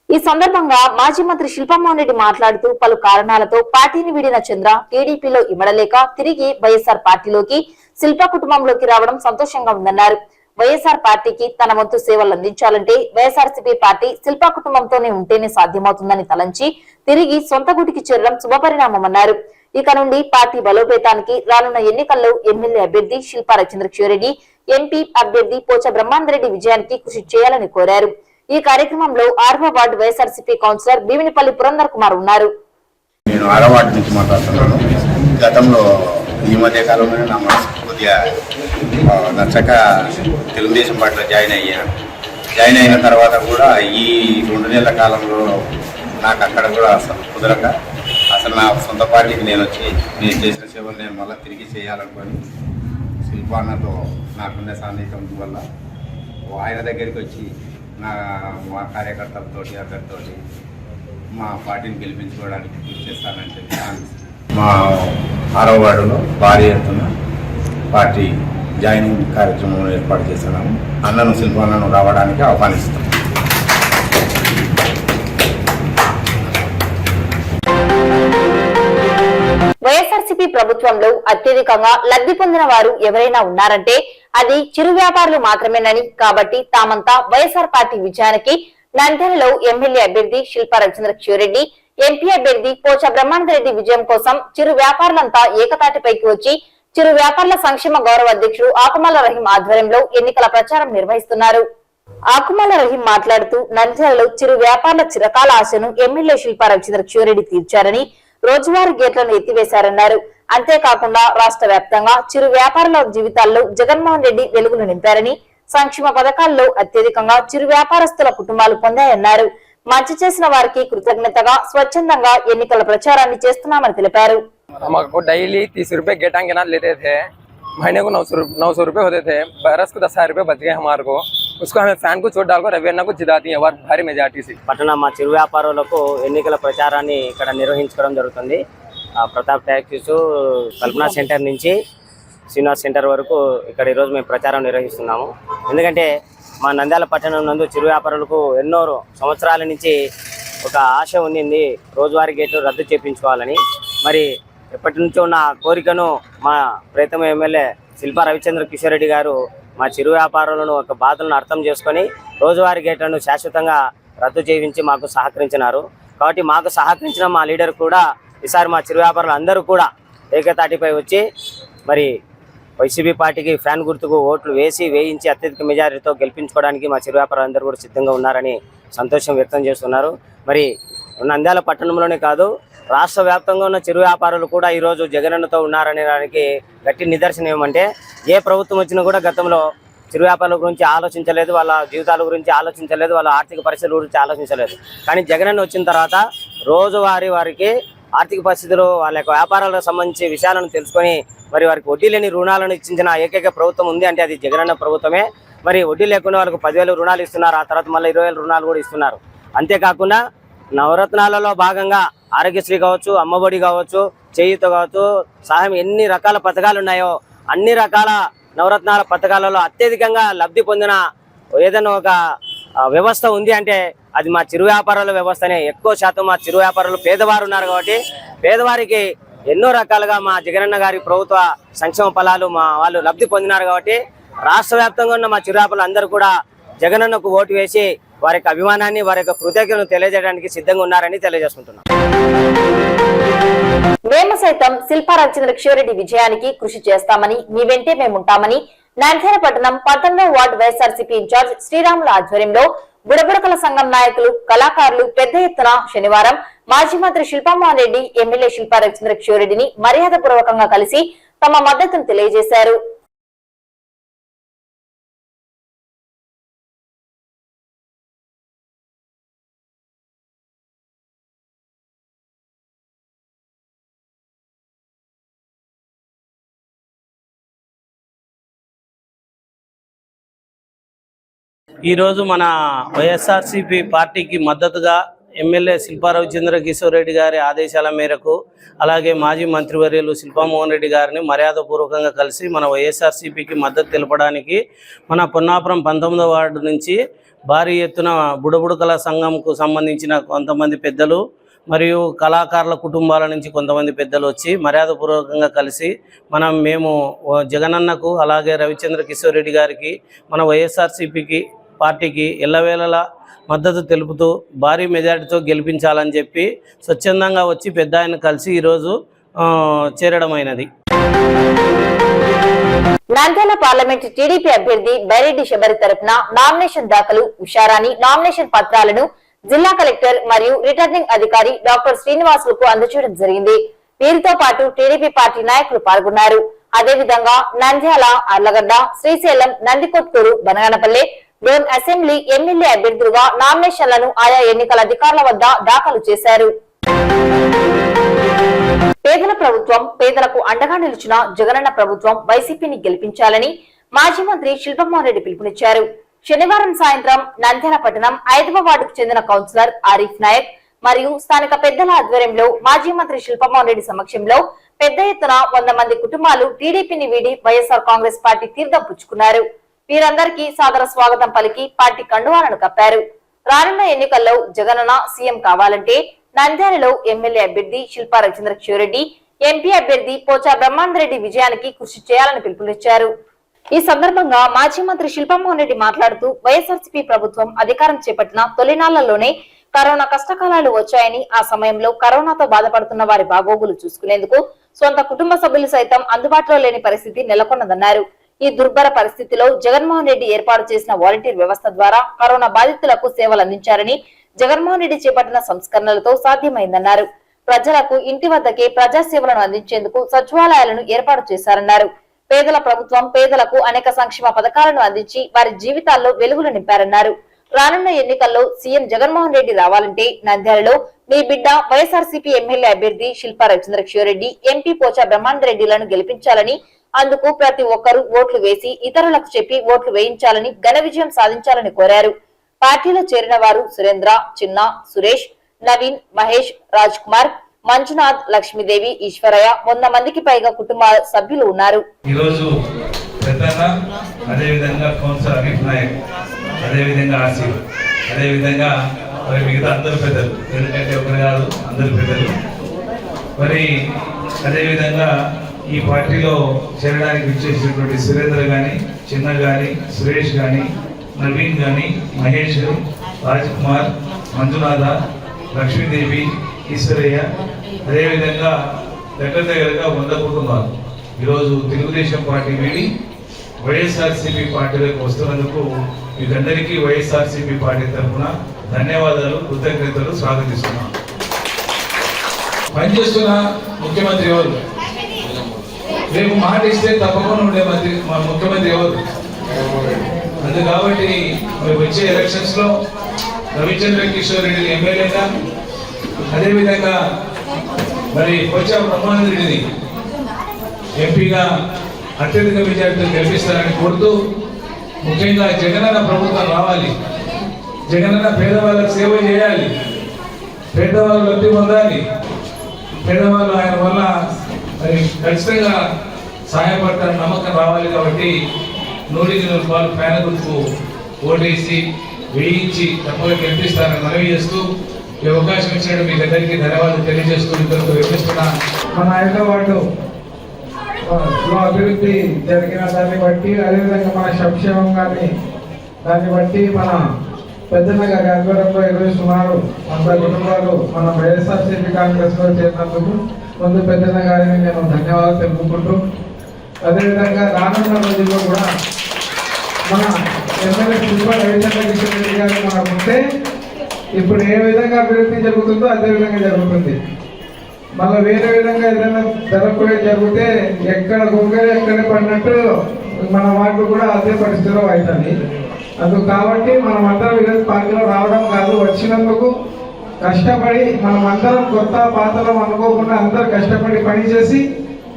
ఈ సందర్భంగా మాజీ మంత్రి శిల్పామోహన్ రెడ్డి మాట్లాడుతూ, పలు కారణాలతో పార్టీని వీడిన చంద్ర టీడీపీలో ఇమడలేక తిరిగి వైఎస్ఆర్ పార్టీలోకి శిల్పా కుటుంబంలోకి రావడం సంతోషంగా ఉందన్నారు. వైఎస్ఆర్ పార్టీకి తన వంతు సేవలు అందించాలంటే వైఎస్ఆర్సీపీ పార్టీ శిల్పా కుటుంబంతోనే ఉంటేనే సాధ్యమవుతుందని తలంచి తిరిగి సొంత గుటికి చేరడం శుభపరిణామమన్నారు. ఇక నుండి పార్టీ బలోపేతానికి రానున్న ఎన్నికల్లో ఎమ్మెల్యే అభ్యర్థి శిల్పా రవిచంద్రరెడ్డి, ఎంపీ అభ్యర్థి పోచ బ్రహ్మాందరెడ్డి విజయానికి కృషి చేయాలని కోరారు. ఈ కార్యక్రమంలో 6వ వార్డు వైఎస్ఆర్సీపీ కౌన్సిలర్ భీమినిపల్లి పురందర్ కుమార్ ఉన్నారు. నేను 6వ వార్డు నుంచి మాట్లాడుతున్నాను. గతంలో ఈ మధ్య కాలంలో నా మనసు కొద్దిగా నచ్చక తెలుగుదేశం పార్టీలో జాయిన్ అయిన తర్వాత కూడా ఈ 2 నెలల కాలంలో నాకు అక్కడ కూడా అసలు కుదరక అసలు నా సొంత పార్టీకి నేను చేసిన సేవలు నేను మళ్ళీ తిరిగి చేయాలనుకొని శిల్పాన్నతో నాకున్న సాన్నిధ్యం వల్ల ఆయన దగ్గరికి వచ్చి మా కార్యకర్తలతో అందరితో మా పార్టీని గెలిపించుకోవడానికి కృషి చేస్తానని చెప్పి మా 6వ వార్డులో భారీ ఎత్తున పార్టీ జాయినింగ్ కార్యక్రమం ఏర్పాటు చేస్తున్నాము. అన్నను శిల్పాన్నను రావడానికి ఆహ్వానిస్తాం. వైఎస్ఆర్సీపీ ప్రభుత్వంలో అత్యధికంగా లబ్ధి పొందిన వారు ఎవరైనా ఉన్నారంటే అది చిరు వ్యాపారులు మాత్రమేనని, కాబట్టి తామంతా వైఎస్ఆర్ పార్టీ విజయానికి నంద్యాలలో ఎమ్మెల్యే అభ్యర్థి శిల్పా రవిచంద్రరెడ్డి, ఎంపీ అభ్యర్థి పోచ బ్రహ్మాందరెడ్డి విజయం కోసం చిరు వ్యాపారులంతా ఏకతాటిపైకి వచ్చి చిరు వ్యాపారుల సంక్షేమ గౌరవ అధ్యక్షుడు ఆకుమల్ల రహీం ఆధ్వర్యంలో ఎన్నికల ప్రచారం నిర్వహిస్తున్నారు. ఆకుమల్ల రహీం మాట్లాడుతూ, నంద్యాలలో చిరు వ్యాపారుల చిరకాల ఆశను ఎమ్మెల్యే శిల్పా రవిచంద్రరెడ్డి తీర్చారని, రోజువారీ గేట్లను ఎత్తివేశారన్నారు. అంతేకాకుండా రాష్ట్ర వ్యాప్తంగా చిరు వ్యాపారుల జీవితాల్లో జగన్మోహన్ రెడ్డి వెలుగులు నింపారని, సంక్షేమ పథకాల్లో అత్యధికంగా చిరు వ్యాపారస్తుల కుటుంబాలు పొందాయన్నారు. మంచి చేసిన వారికి కృతజ్ఞతగా స్వచ్ఛందంగా ఎన్నికల ప్రచారాన్ని చేస్తున్నామని తెలిపారు. हमको डेली 30 रुपए गेटा के ना लेते थे, महीने को 900 रुपए होते थे, बरस को 10,000 रुपए बच गए हमारे को। उसको हमें फैन को चोट डालकर रविन्ना को जिता दिए भारी मेजॉरिटी से। పట్టణ మా చిరు వ్యాపారులకు ఎన్నికల ప్రచారాన్ని ఇక్కడ నిర్వహించడం జరుగుతుంది. ప్రతాప్ ట్యాక్సీస్ కల్పనా సెంటర్ నుంచి శ్రీనివాస్ సెంటర్ వరకు ఇక్కడ ఈరోజు మేము ప్రచారం నిర్వహిస్తున్నాము. ఎందుకంటే మా నంద్యాల పట్టణం నందు చిరు వ్యాపారులకు ఎన్నో సంవత్సరాల నుంచి ఒక ఆశ ఉండింది, రోజువారీ గేట్లు రద్దు చేయించుకోవాలని. మరి ఎప్పటి నుంచో ఉన్న కోరికను మా ప్రీతమ ఎమ్మెల్యే శిల్పా రవిచంద్ర కిషోర్ రెడ్డి గారు మా చిరు వ్యాపారులను ఒక బాధలను అర్థం చేసుకొని రోజువారీ గేట్లను శాశ్వతంగా రద్దు చేయించి మాకు సహకరించినారు. కాబట్టి మాకు సహకరించిన మా లీడర్ కూడా ఈసారి మా చిరు వ్యాపారులు అందరూ కూడా ఏకతాటిపై వచ్చి మరి వైసీపీ పార్టీకి ఫ్యాన్ గుర్తుకు ఓట్లు వేయించి అత్యధిక మెజారిటీతో గెలిపించుకోవడానికి మా చిరు వ్యాపారులు అందరూ కూడా సిద్ధంగా ఉన్నారని సంతోషం వ్యక్తం చేస్తున్నారు. మరి నంద్యాల పట్టణంలోనే కాదు, రాష్ట్ర వ్యాప్తంగా ఉన్న చిరు వ్యాపారులు కూడా ఈరోజు జగనన్నతో ఉన్నారనే దానికి గట్టి నిదర్శనం ఏమంటే, ఏ ప్రభుత్వం వచ్చినా కూడా గతంలో చిరు వ్యాపారుల గురించి ఆలోచించలేదు, వాళ్ళ జీవితాల గురించి ఆలోచించలేదు, వాళ్ళ ఆర్థిక పరిస్థితుల గురించి ఆలోచించలేదు. కానీ జగనన్న వచ్చిన తర్వాత రోజువారీ వారికి ఆర్థిక పరిస్థితులు, వాళ్ళ యొక్క వ్యాపారాలకు సంబంధించి విషయాలను తెలుసుకొని మరి వారికి వడ్డీ లేని రుణాలను ఇచ్చిన ఏకైక ప్రభుత్వం ఉంది అంటే అది జగనన్న ప్రభుత్వమే. మరి వడ్డీ లేకుండా వాళ్ళకు 10,000 రుణాలు ఇస్తున్నారు, ఆ తర్వాత మళ్ళీ 20,000 రుణాలు కూడా ఇస్తున్నారు. అంతేకాకుండా నవరత్నాలలో భాగంగా ఆరోగ్యశ్రీ కావచ్చు, అమ్మఒడి కావచ్చు, చేయూత కావచ్చు, సహాయం ఎన్ని రకాల పథకాలు ఉన్నాయో అన్ని రకాల నవరత్నాల పథకాలలో అత్యధికంగా లబ్ధి పొందిన ఏదైనా ఒక వ్యవస్థ ఉంది అంటే అది మా చిరు వ్యాపారాల వ్యవస్థనే. ఎక్కువ శాతం మా చిరు వ్యాపారులు పేదవారు ఉన్నారు కాబట్టి పేదవారికి ఎన్నో రకాలుగా మా జగనన్న గారి ప్రభుత్వ సంక్షేమ ఫలాలు మా వాళ్ళు లబ్ధి పొందినారు. కాబట్టి రాష్ట్ర వ్యాప్తంగా ఉన్న మా చిరు వ్యాపారులు అందరూ కూడా జగనన్నకు ఓటు వేసి వారి యొక్క అభిమానాన్ని, వారి యొక్క కృతజ్ఞతను తెలియజేయడానికి సిద్ధంగా ఉన్నారని తెలియజేసుకుంటున్నాం. మేము సైతం శిల్పా రవిచంద్ర కిషోర్ రెడ్డి విజయానికి కృషి చేస్తామని, మీ వెంటే మేముంటామని నంద్యాల పట్టణం 19వ వార్డు వైఎస్ఆర్సీపీ ఇన్ఛార్జ్ శ్రీరాముల ఆధ్వర్యంలో బుడబుడకల సంఘం నాయకులు, కళాకారులు పెద్ద ఎత్తున శనివారం మాజీ మంత్రి శిల్పామోహన్ రెడ్డి, ఎమ్మెల్యే శిల్పా రవిచంద్ర కిషోర్ రెడ్డిని మర్యాదపూర్వకంగా కలిసి తమ మద్దతును తెలియజేశారు. ఈరోజు మన వైఎస్ఆర్సీపీ పార్టీకి మద్దతుగా ఎమ్మెల్యే శిల్పా రవిచంద్ర కిషోర్ రెడ్డి గారి ఆదేశాల మేరకు, అలాగే మాజీ మంత్రివర్యులు శిల్పామోహన్ రెడ్డి గారిని మర్యాదపూర్వకంగా కలిసి మన వైఎస్ఆర్సీపీకి మద్దతు తెలపడానికి మన పొన్నాపురం 19వ వార్డు నుంచి భారీ ఎత్తున బుడబుడకల సంఘంకు సంబంధించిన కొంతమంది పెద్దలు మరియు కళాకారుల కుటుంబాల నుంచి కొంతమంది పెద్దలు వచ్చి మర్యాదపూర్వకంగా కలిసి మేము జగనన్నకు అలాగే రవిచంద్ర కిషోర్ రెడ్డి గారికి మన వైఎస్ఆర్సీపీకి పార్టీకి ఎల్లవేళలా మద్దతు తెలుపుతూ భారీ మెజారిటీతో గెలిపించాలని చెప్పి స్వచ్ఛందంగా వచ్చి పెద్ద ఆయన కలిసి ఈరోజు చేరడమైనది. నంద్యాల పార్లమెంట్ టీడీపీ అభ్యర్థి బైరెడ్డి శబరి తరపున నామినేషన్ దాఖలు ఉషారాణి నామినేషన్ పత్రాలను జిల్లా కలెక్టర్ మరియు రిటర్నింగ్ అధికారి డాక్టర్ శ్రీనివాసులకు అందజేయడం జరిగింది. వీరితో పాటు టీడీపీ పార్టీ నాయకులు పాల్గొన్నారు. అదేవిధంగా నంద్యాల, అర్లగడ్డ, శ్రీశైలం, నందికొట్కూరు, బనగానపల్లె, డోన్ అసెంబ్లీ ఎమ్మెల్యే అభ్యర్థులుగా నామినేషన్లను ఆయా ఎన్నికల అధికారుల వద్ద దాఖలు చేశారు. పేదల ప్రభుత్వం, పేదలకు అండగా నిలిచిన జగనన్న ప్రభుత్వం వైసీపీని గెలిపించాలని మాజీ మంత్రి శిల్పామోహన్ రెడ్డి పిలుపునిచ్చారు. శనివారం సాయంత్రం నంద్యాల పట్టణం 5వ వార్డుకు చెందిన కౌన్సిలర్ ఆరిఫ్ నాయక్ మరియు స్థానిక పెద్దల ఆధ్వర్యంలో మాజీ మంత్రి శిల్పామోహన్ రెడ్డి సమక్షంలో పెద్ద ఎత్తున 100 మంది కుటుంబాలు టీడీపీని వీడి వైఎస్ఆర్ కాంగ్రెస్ పార్టీ తీర్థం పుచ్చుకున్నారు. వీరందరికీ సాదర స్వాగతం పలికి పార్టీ కండువాలను కప్పారు. రానున్న ఎన్నికల్లో జగనన్న సీఎం కావాలంటే నంద్యాలలో ఎమ్మెల్యే అభ్యర్థి శిల్పా రవిచంద్ర కిషోర్ రెడ్డి, ఎంపీ అభ్యర్థి పోచా బ్రహ్మానందరెడ్డి విజయానికి కృషి చేయాలని పిలుపునిచ్చారు. ఈ సందర్భంగా మాజీ మంత్రి శిల్పామోహన్ రెడ్డి మాట్లాడుతూ వైఎస్ఆర్సీపీ ప్రభుత్వం అధికారం చేపట్టిన తొలినాళ్లలోనే కరోనా కష్టకాలాలు వచ్చాయని, ఆ సమయంలో కరోనాతో బాధపడుతున్న వారి బాగోగులు చూసుకునేందుకు సొంత కుటుంబ సభ్యులు సైతం అందుబాటులో లేని పరిస్థితి నెలకొన్నదన్నారు. ఈ దుర్భర పరిస్థితిలో జగన్మోహన్ రెడ్డి ఏర్పాటు చేసిన వాలంటీర్ వ్యవస్థ ద్వారా కరోనా బాధితులకు సేవలు అందించారని, జగన్మోహన్ రెడ్డి చేపట్టిన సంస్కరణలతో సాధ్యమైందన్నారు. ప్రజలకు ఇంటి వద్దకే ప్రజాసేవలను అందించేందుకు సచివాలయాలను ఏర్పాటు చేశారన్నారు. పేదల ప్రభుత్వం పేదలకు అనేక సంక్షేమ పథకాలను అందించి వారి జీవితాల్లో వెలుగులు నింపారన్నారు. రానున్న ఎన్నికల్లో సీఎం జగన్మోహన్ రెడ్డి రావాలంటే నంద్యాలలో మీ బిడ్డ వైఎస్ఆర్సీపీ ఎమ్మెల్యే అభ్యర్థి శిల్పా రవిచంద్రకిషోరెడ్డి, ఎంపీ పోచా బ్రహ్మానందరెడ్డిలను గెలిపించాలని, అందుకు ప్రతి ఒక్కరూ ఓట్లు వేసి ఇతరులకు చెప్పి ఓట్లు వేయించాలని, ఘన విజయం సాధించాలని కోరారు. పార్టీలో చేరిన వారు సురేంద్ర, చిన్న, సురేష్, నవీన్, మహేష్, రాజ్ కుమార్, మంజునాథ్, లక్ష్మీదేవి, ఈశ్వరయ్య 100 మందికి పైగా కుటుంబ సభ్యులు ఉన్నారు. ఈరోజు పెద్దన్న, అదేవిధంగా కౌన్సిలర్ హరీఫ్ నాయక్, అదేవిధంగా ఆసిఫ్, అదేవిధంగా మరి మిగతా అందరు పెద్దలు, ఎందుకంటే ఒకరు కాదు అందరు పెద్దలు. మరి అదేవిధంగా ఈ పార్టీలో చేరడానికి విచ్చేసినటువంటి సురేంద్ర కానీ, చిన్న కానీ, సురేష్ కానీ, నవీన్ కానీ, మహేష్, రాజ్ కుమార్, మంజునాథ, లక్ష్మీదేవి, ఈశ్వరయ్య, అదేవిధంగా దగ్గరగా 100 కుటుంబాలు ఈరోజు తెలుగుదేశం పార్టీ వీడి వైఎస్ఆర్సీపీ పార్టీలోకి వస్తున్నందుకు మీకందరికీ వైఎస్ఆర్సీపీ పార్టీ తరఫున ధన్యవాదాలు, కృతజ్ఞతలు స్వాగతిస్తున్నాం. పనిచేస్తున్న ముఖ్యమంత్రి ఎవరు? రేపు మాట ఇస్తే తప్పకుండా ఉండే ముఖ్యమంత్రి ఎవరు? అందు కాబట్టి వచ్చే ఎలక్షన్స్ లో రవిచంద్రకిషోరెడ్డి ఎమ్మెల్యేగా, అదేవిధంగా మరి పోచా బ్రహ్మానందరెడ్డిని ఎంపీగా అత్యధిక మెజార్టీతో గెలిపిస్తారని కోరుతూ, ముఖ్యంగా జగనన్న ప్రభుత్వం రావాలి. జగనన్న పేదవాళ్ళకి సేవ చేయాలి, పేదవాళ్ళు లబ్ధి పొందాలి, పేదవాళ్ళు ఆయన వల్ల మరి ఖచ్చితంగా సహాయపడతారని నమ్మకం రావాలి. కాబట్టి 100% ఫ్యాన్ గుర్తుకు ఓటేసి వేయించి తప్పగా గెలిపిస్తారని మనవి చేస్తూ, ఈ అవకాశం ఇచ్చినట్టు మీకు అందరికీ ధన్యవాదాలు తెలియజేస్తూ ఇద్దరు వినిపిస్తున్నా. మన హైదరాబాద్ అభివృద్ధి జరిగిన దాన్ని బట్టి, అదేవిధంగా మన సంక్షేమం కానీ దాన్ని బట్టి మన పెద్దన్న గారి ఆధ్వర్యంలో 20 సుమారు 100 కుటుంబాలు మన వైఎస్ఆర్సీపీ కాంగ్రెస్ లో చేరినందుకు ముందు పెద్దన్న గారిని నేను ధన్యవాదాలు తెలుపుకుంటూ, అదేవిధంగా రానున్న రోజుల్లో కూడా మన ఎమ్మెల్యే శిల్పా రవిచంద్రకిషోరెడ్డి గారు మనకు ఉంటే ఇప్పుడు ఏ విధంగా అభివృద్ధి జరుగుతుందో అదే విధంగా జరుగుతుంది. మళ్ళీ వేరే విధంగా ఏదైనా జరగకపోయే జరిగితే ఎక్కడ గొంగలి ఎక్కడ పడినట్టు మన వాటిలో కూడా అదే పరిస్థితిలో అవుతుంది. అందుకు కాబట్టి మనం అందరం విరోధ పార్టీలో రావడం కాదు, వచ్చినందుకు కష్టపడి మనం అందరం కొత్త పాతలో అనుకోకుండా అందరూ కష్టపడి పనిచేసి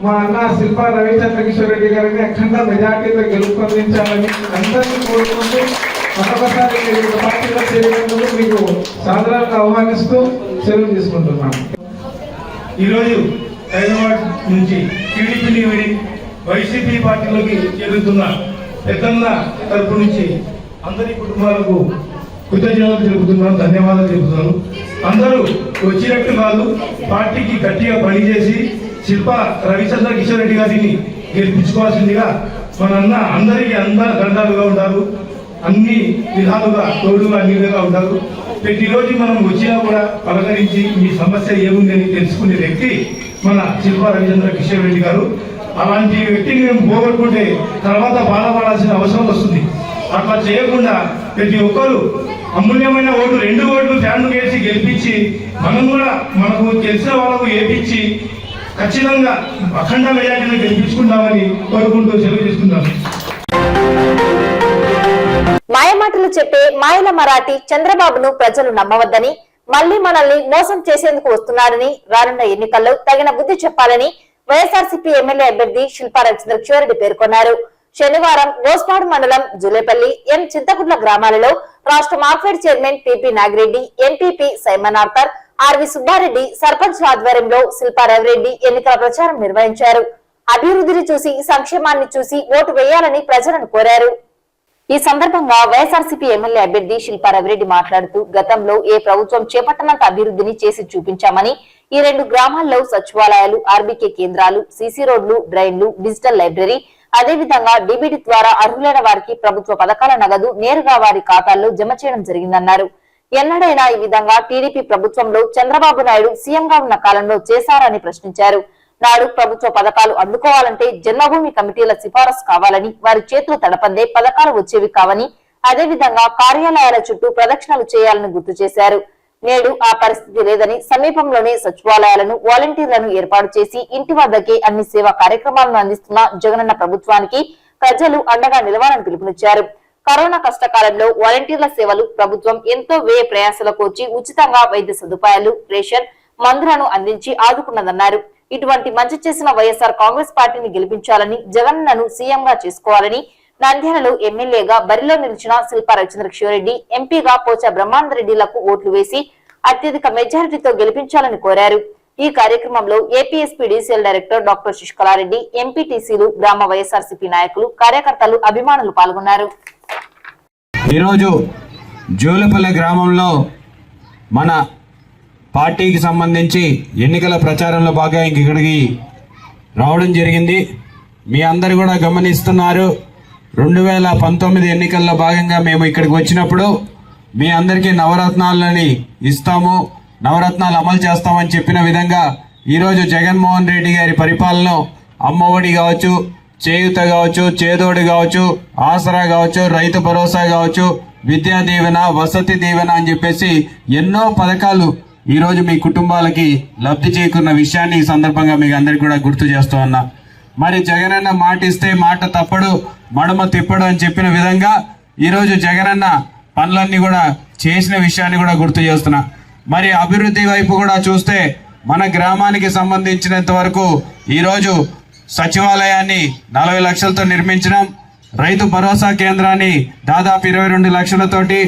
మా అన్న శిల్పా రవిచంద్రకిషోరెడ్డి గారిని అఖండ మెజార్టీతో గెలుపొందించాలని అందరినీ కోరుకుంటూ మరొకసారి పార్టీలో చేరినందుకు మీకు సాధారణంగా ఆహ్వానిస్తూ సెలవు తీసుకుంటున్నాను. ఈరోజు హైదరాబాద్ నుంచి టీడీపీని విడి వైసీపీ పార్టీలోకి చేరుతున్న పెద్దన్న తరపు నుంచి అందరి కుటుంబాలకు కృతజ్ఞతలు తెలుపుతున్నాను, ధన్యవాదాలు తెలుపుతున్నాను. అందరూ వచ్చినట్టు కాదు, పార్టీకి గట్టిగా పనిచేసి శిల్పా రవిచంద్రకిషోరెడ్డి గారిని గెలిపించుకోవాల్సిందిగా మన అందరికీ దండాలుగా ఉంటారు, అన్ని విధాలుగా తోడుగా నీరుగా ఉంటారు. ప్రతిరోజు మనం వచ్చినా కూడా పలకరించి మీ సమస్య ఏముందని తెలుసుకునే వ్యక్తి మన శిల్పా రవిచంద్రకిషోరెడ్డి గారు. అలాంటి వ్యక్తిని మేము పోగొట్టుకుంటే తర్వాత బాధపడాల్సిన అవసరం వస్తుంది. అట్లా చేయకుండా ప్రతి ఒక్కరు అమూల్యమైన ఓటు 2 ఓట్లు ఫ్యాన్లు వేసి గెలిపించి మనం కూడా మనకు తెలిసిన వాళ్ళకు వేపించి ఖచ్చితంగా అఖండ మెజార్టీని గెలిపించుకుంటామని కోరుకుంటూ సెలవు తీసుకుంటాను. మాయమాటలు చెప్పే మాయల మరాఠీ చంద్రబాబును ప్రజలు నమ్మవద్దని, మళ్లీ మనల్ని మోసం చేసేందుకు వస్తున్నారని, రానున్న ఎన్నికల్లో తగిన బుద్ధి చెప్పాలని వైఎస్ఆర్సీపీ ఎమ్మెల్యే అభ్యర్థి శిల్పా రవిచంద్రకిషోరెడ్డి పేర్కొన్నారు. శనివారం గోస్పాడు మండలం జూలేపల్లి, ఎం చింతకుంట్ల గ్రామాలలో రాష్ట్ర market chairman PP Nagireddy, MPP Simon Arthur, RV Subbareddy sarpanch ఆధ్వర్యంలో శిల్పా రవిరెడ్డి ఎన్నికల ప్రచారం నిర్వహించారు. అభివృద్ధిని చూసి, సంక్షేమాన్ని చూసి ఓటు వేయాలని ప్రజలను కోరారు. ఈ సందర్భంగా వైఎస్ఆర్సీపీ ఎమ్మెల్యే అభ్యర్థి శిల్పా రవిరెడ్డి మాట్లాడుతూ, గతంలో ఏ ప్రభుత్వం చేపట్టనంత అభివృద్ధిని చేసి చూపించామని, ఈ 2 గ్రామాల్లో సచివాలయాలు, ఆర్బీకే కేంద్రాలు, సీసీ రోడ్లు, డ్రైన్లు, డిజిటల్ లైబ్రరీ, అదేవిధంగా డీబీటీ ద్వారా అర్హులైన వారికి ప్రభుత్వ పథకాల నగదు నేరుగా వారి ఖాతాల్లో జమ చేయడం జరిగిందన్నారు. ఎన్నడైనా ఈ విధంగా టీడీపీ ప్రభుత్వంలో చంద్రబాబు నాయుడు సీఎంగా ఉన్న కాలంలో చేశారని ప్రశ్నించారు. నాడు ప్రభుత్వ పథకాలు అందుకోవాలంటే జన్మభూమి కమిటీల సిఫారసు కావాలని, వారి చేతులు తడపందే పథకాలు వచ్చేవి కావని, అదేవిధంగా కార్యాలయాల చుట్టూ ప్రదక్షిణలు చేయాలని గుర్తు చేశారు. నేడు ఆ పరిస్థితి లేదని సమీపంలోనే సచివాలయాలను వాలంటీర్లను ఏర్పాటు చేసి ఇంటి వద్దకే అన్ని సేవా కార్యక్రమాలను అందిస్తున్న జగనన్న ప్రభుత్వానికి ప్రజలు అండగా నిలవాలని పిలుపునిచ్చారు. కరోనా కష్టకాలంలో వాలంటీర్ల సేవలు ప్రభుత్వం ఎంతో వ్యయ ప్రయాసాలకు వచ్చి ఉచితంగా వైద్య సదుపాయాలు, రేషన్, మందులను అందించి ఆదుకున్నదన్నారు. ఇటువంటి మంచి చేసిన వైఎస్ఆర్ కాంగ్రెస్ పార్టీని గెలిపించాలని, జగనన్నను సీఎంగా చేసుకోవాలని నంద్యాలలో ఎమ్మెల్యేగా బరిలో నిలిచిన శిల్పా రవిచంద్రకిషోరెడ్డి, ఎంపీగా పోచా బ్రహ్మానందరెడ్డిలకు ఓట్లు వేసి అత్యధిక మెజారిటీతో గెలిపించాలని కోరారు. ఈ కార్యక్రమంలో ఏపీఎస్పీ డీసీఎల్ డైరెక్టర్ డాక్టర్ శుష్కలారెడ్డి, ఎంపీటీసీలు, గ్రామ వైఎస్ఆర్సీపీ నాయకులు, కార్యకర్తలు, అభిమానులు పాల్గొన్నారు. ఈరోజు జూలపల్లి గ్రామంలో మన పార్టీకి సంబంధించి ఎన్నికల ప్రచారంలో భాగంగా ఇక్కడికి రావడం జరిగింది. మీ అందరు కూడా గమనిస్తున్నారు. 2019 ఎన్నికల్లో భాగంగా మేము ఇక్కడికి వచ్చినప్పుడు మీ అందరికీ నవరత్నాలని ఇస్తాము, నవరత్నాలు అమలు చేస్తామని చెప్పిన విధంగా ఈరోజు జగన్మోహన్ రెడ్డి గారి పరిపాలన అమ్మఒడి కావచ్చు, చేయూత కావచ్చు, చేదోడు కావచ్చు, ఆసరా కావచ్చు, రైతు భరోసా కావచ్చు, విద్యా దీవెన, వసతి దీవెన అని చెప్పేసి ఎన్నో పథకాలు ఈరోజు మీ కుటుంబాలకి లబ్ధి చేకూరిన విషయాన్ని ఈ సందర్భంగా మీకు అందరికీ కూడా గుర్తు చేస్తూ ఉన్నా. మరి జగనన్న మాట ఇస్తే మాట తప్పడు, మడమ తిప్పడు అని చెప్పిన విధంగా ఈరోజు జగనన్న పనులన్నీ కూడా చేసిన విషయాన్ని కూడా గుర్తు చేస్తున్నా. మరి అభివృద్ధి వైపు కూడా చూస్తే మన గ్రామానికి సంబంధించినంత వరకు ఈరోజు సచివాలయాన్ని 40 లక్షలతో నిర్మించడం, రైతు భరోసా కేంద్రాన్ని దాదాపు 22 లక్షలతోటి,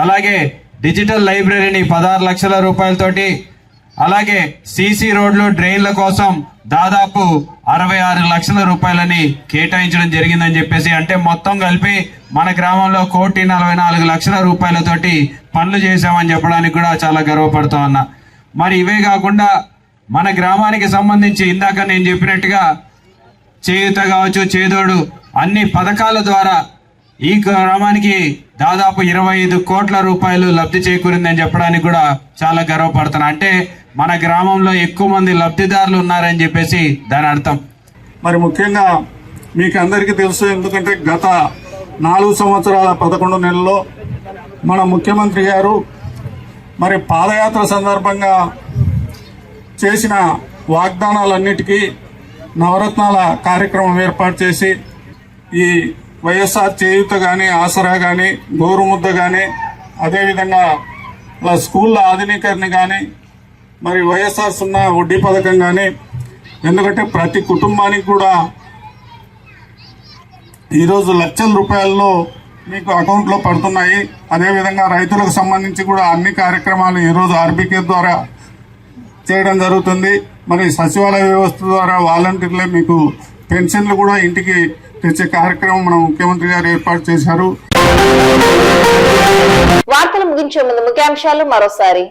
అలాగే డిజిటల్ లైబ్రరీని 16 లక్షల రూపాయలతోటి, అలాగే సీసీ రోడ్లు, డ్రైన్ల కోసం దాదాపు 66 లక్షల రూపాయలని కేటాయించడం జరిగిందని చెప్పేసి, అంటే మొత్తం కలిపి మన గ్రామంలో 1,44,00,000 రూపాయలతోటి పనులు చేశామని చెప్పడానికి కూడా చాలా గర్వపడుతూ ఉన్నా. మరి ఇవే కాకుండా మన గ్రామానికి సంబంధించి ఇందాక నేను చెప్పినట్టుగా చేయూత కావచ్చు, చేదోడు అన్ని పథకాల ద్వారా ఈ గ్రామానికి దాదాపు 25 కోట్ల రూపాయలు లబ్ధి చేకూరిందని చెప్పడానికి కూడా చాలా గర్వపడుతున్నా. అంటే మన గ్రామంలో ఎక్కువ మంది లబ్ధిదారులు ఉన్నారని చెప్పేసి దాని అర్థం. మరి ముఖ్యంగా మీకు అందరికీ తెలుసు, ఎందుకంటే గత 4 సంవత్సరాల 11 నెలల్లో మన ముఖ్యమంత్రి గారు మరి పాదయాత్ర సందర్భంగా చేసిన వాగ్దానాలన్నిటికీ నవరత్నాల కార్యక్రమం ఏర్పాటు చేసి ఈ వైఎస్ఆర్ చేయూత కానీ, ఆసరా కానీ, గోరుముద్ద కానీ, అదేవిధంగా స్కూళ్ళ ఆధునీకరణ కానీ, మరి వైఎస్ఆర్ 0 వడ్డీ పథకం కానీ, ఎందుకంటే ప్రతి కుటుంబానికి కూడా ఈరోజు లక్షల రూపాయల్లో మీకు అకౌంట్లో పడుతున్నాయి. అదేవిధంగా రైతులకు సంబంధించి కూడా అన్ని కార్యక్రమాలు ఈరోజు ఆర్బీకే ద్వారా చేయడం జరుగుతుంది. మరి సచివాలయ వ్యవస్థ ద్వారా వాలంటీర్లే మీకు పెన్షన్లు కూడా ఇంటికి తెచ్చే కార్యక్రమం మన ముఖ్యమంత్రి గారు ఏర్పాటు చేశారు. వార్తలు ముగించే ముందు ముఖ్యాంశాలు మరోసారి.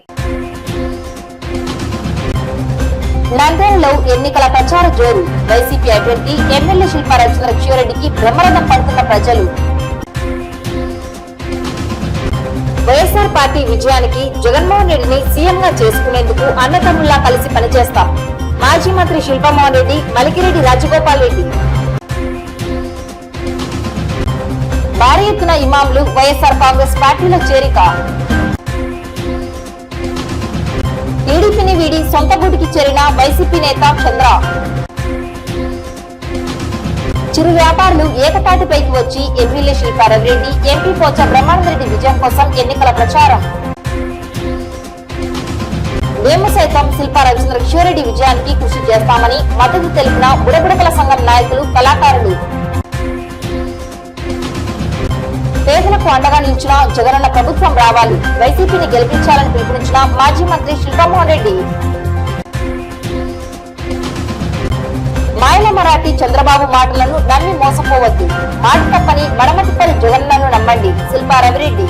నంద్యాలలో ఎన్నికల ప్రచార జోరు. వైసీపీ అభ్యర్థి ఎమ్మెల్యే శిల్పా రవిచంద్రకిషోరెడ్డికి బ్రహ్మరథం పడుతున్న ప్రజలు. వైఎస్ఆర్ పార్టీ విజయానికి జగన్మోహన్ రెడ్డిని సీఎంగా చేసుకునేందుకు అన్నదమ్ముల్లా కలిసి పనిచేస్తాం. మాజీ మంత్రి శిల్పామోహన్ రెడ్డి, మలికిరెడ్డి రాజగోపాల్ రెడ్డి. భారీ ఎత్తున ఇమాంలు వైఎస్ఆర్ కాంగ్రెస్ పార్టీలో చేరిక. టీడీపీని వీడి సొంత గూటికి చేరిన వైసీపీ నేత చంద్ర. చిరు వ్యాపారులు ఏకతాటిపైకి వచ్చి ఎమ్మెల్యే శిల్పా రవిరెడ్డి, ఎంపీ పోచా బ్రహ్మానందరెడ్డి విజయం కోసం ఎన్నికల ప్రచారం. మేము సైతం శిల్పా రవిచంద్రకిషోరెడ్డి విజయానికి కృషి చేస్తామని మద్దతు తెలిపిన బుడబుడకల సంఘం నాయకులు, కళాకారులు. పేదలకు అండగా నిలిచిన జగనన్న ప్రభుత్వం రావాలి, వైసీపీని గెలిపించాలని పిలుపునిచ్చిన మాజీ మంత్రి శిల్పామోహన్ రెడ్డి. మాయల మరాఠీ చంద్రబాబు మాటలను నమ్మి మోసపోవద్దు, మాట తప్పని మడమతిప్పని జగనన్నను నమ్మండి, శిల్పా రవిరెడ్డి.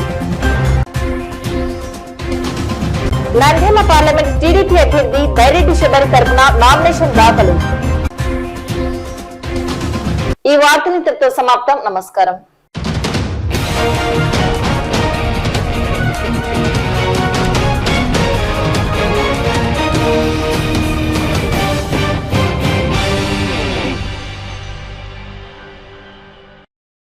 నంద్యాల పార్లమెంట్ టీడీపీ అభ్యర్థి బైరెడ్డి శబరి తరఫున నామినేషన్ దాఖలు. ఈ వార్తలు ఇంతటితో సమాప్తం. నమస్కారం.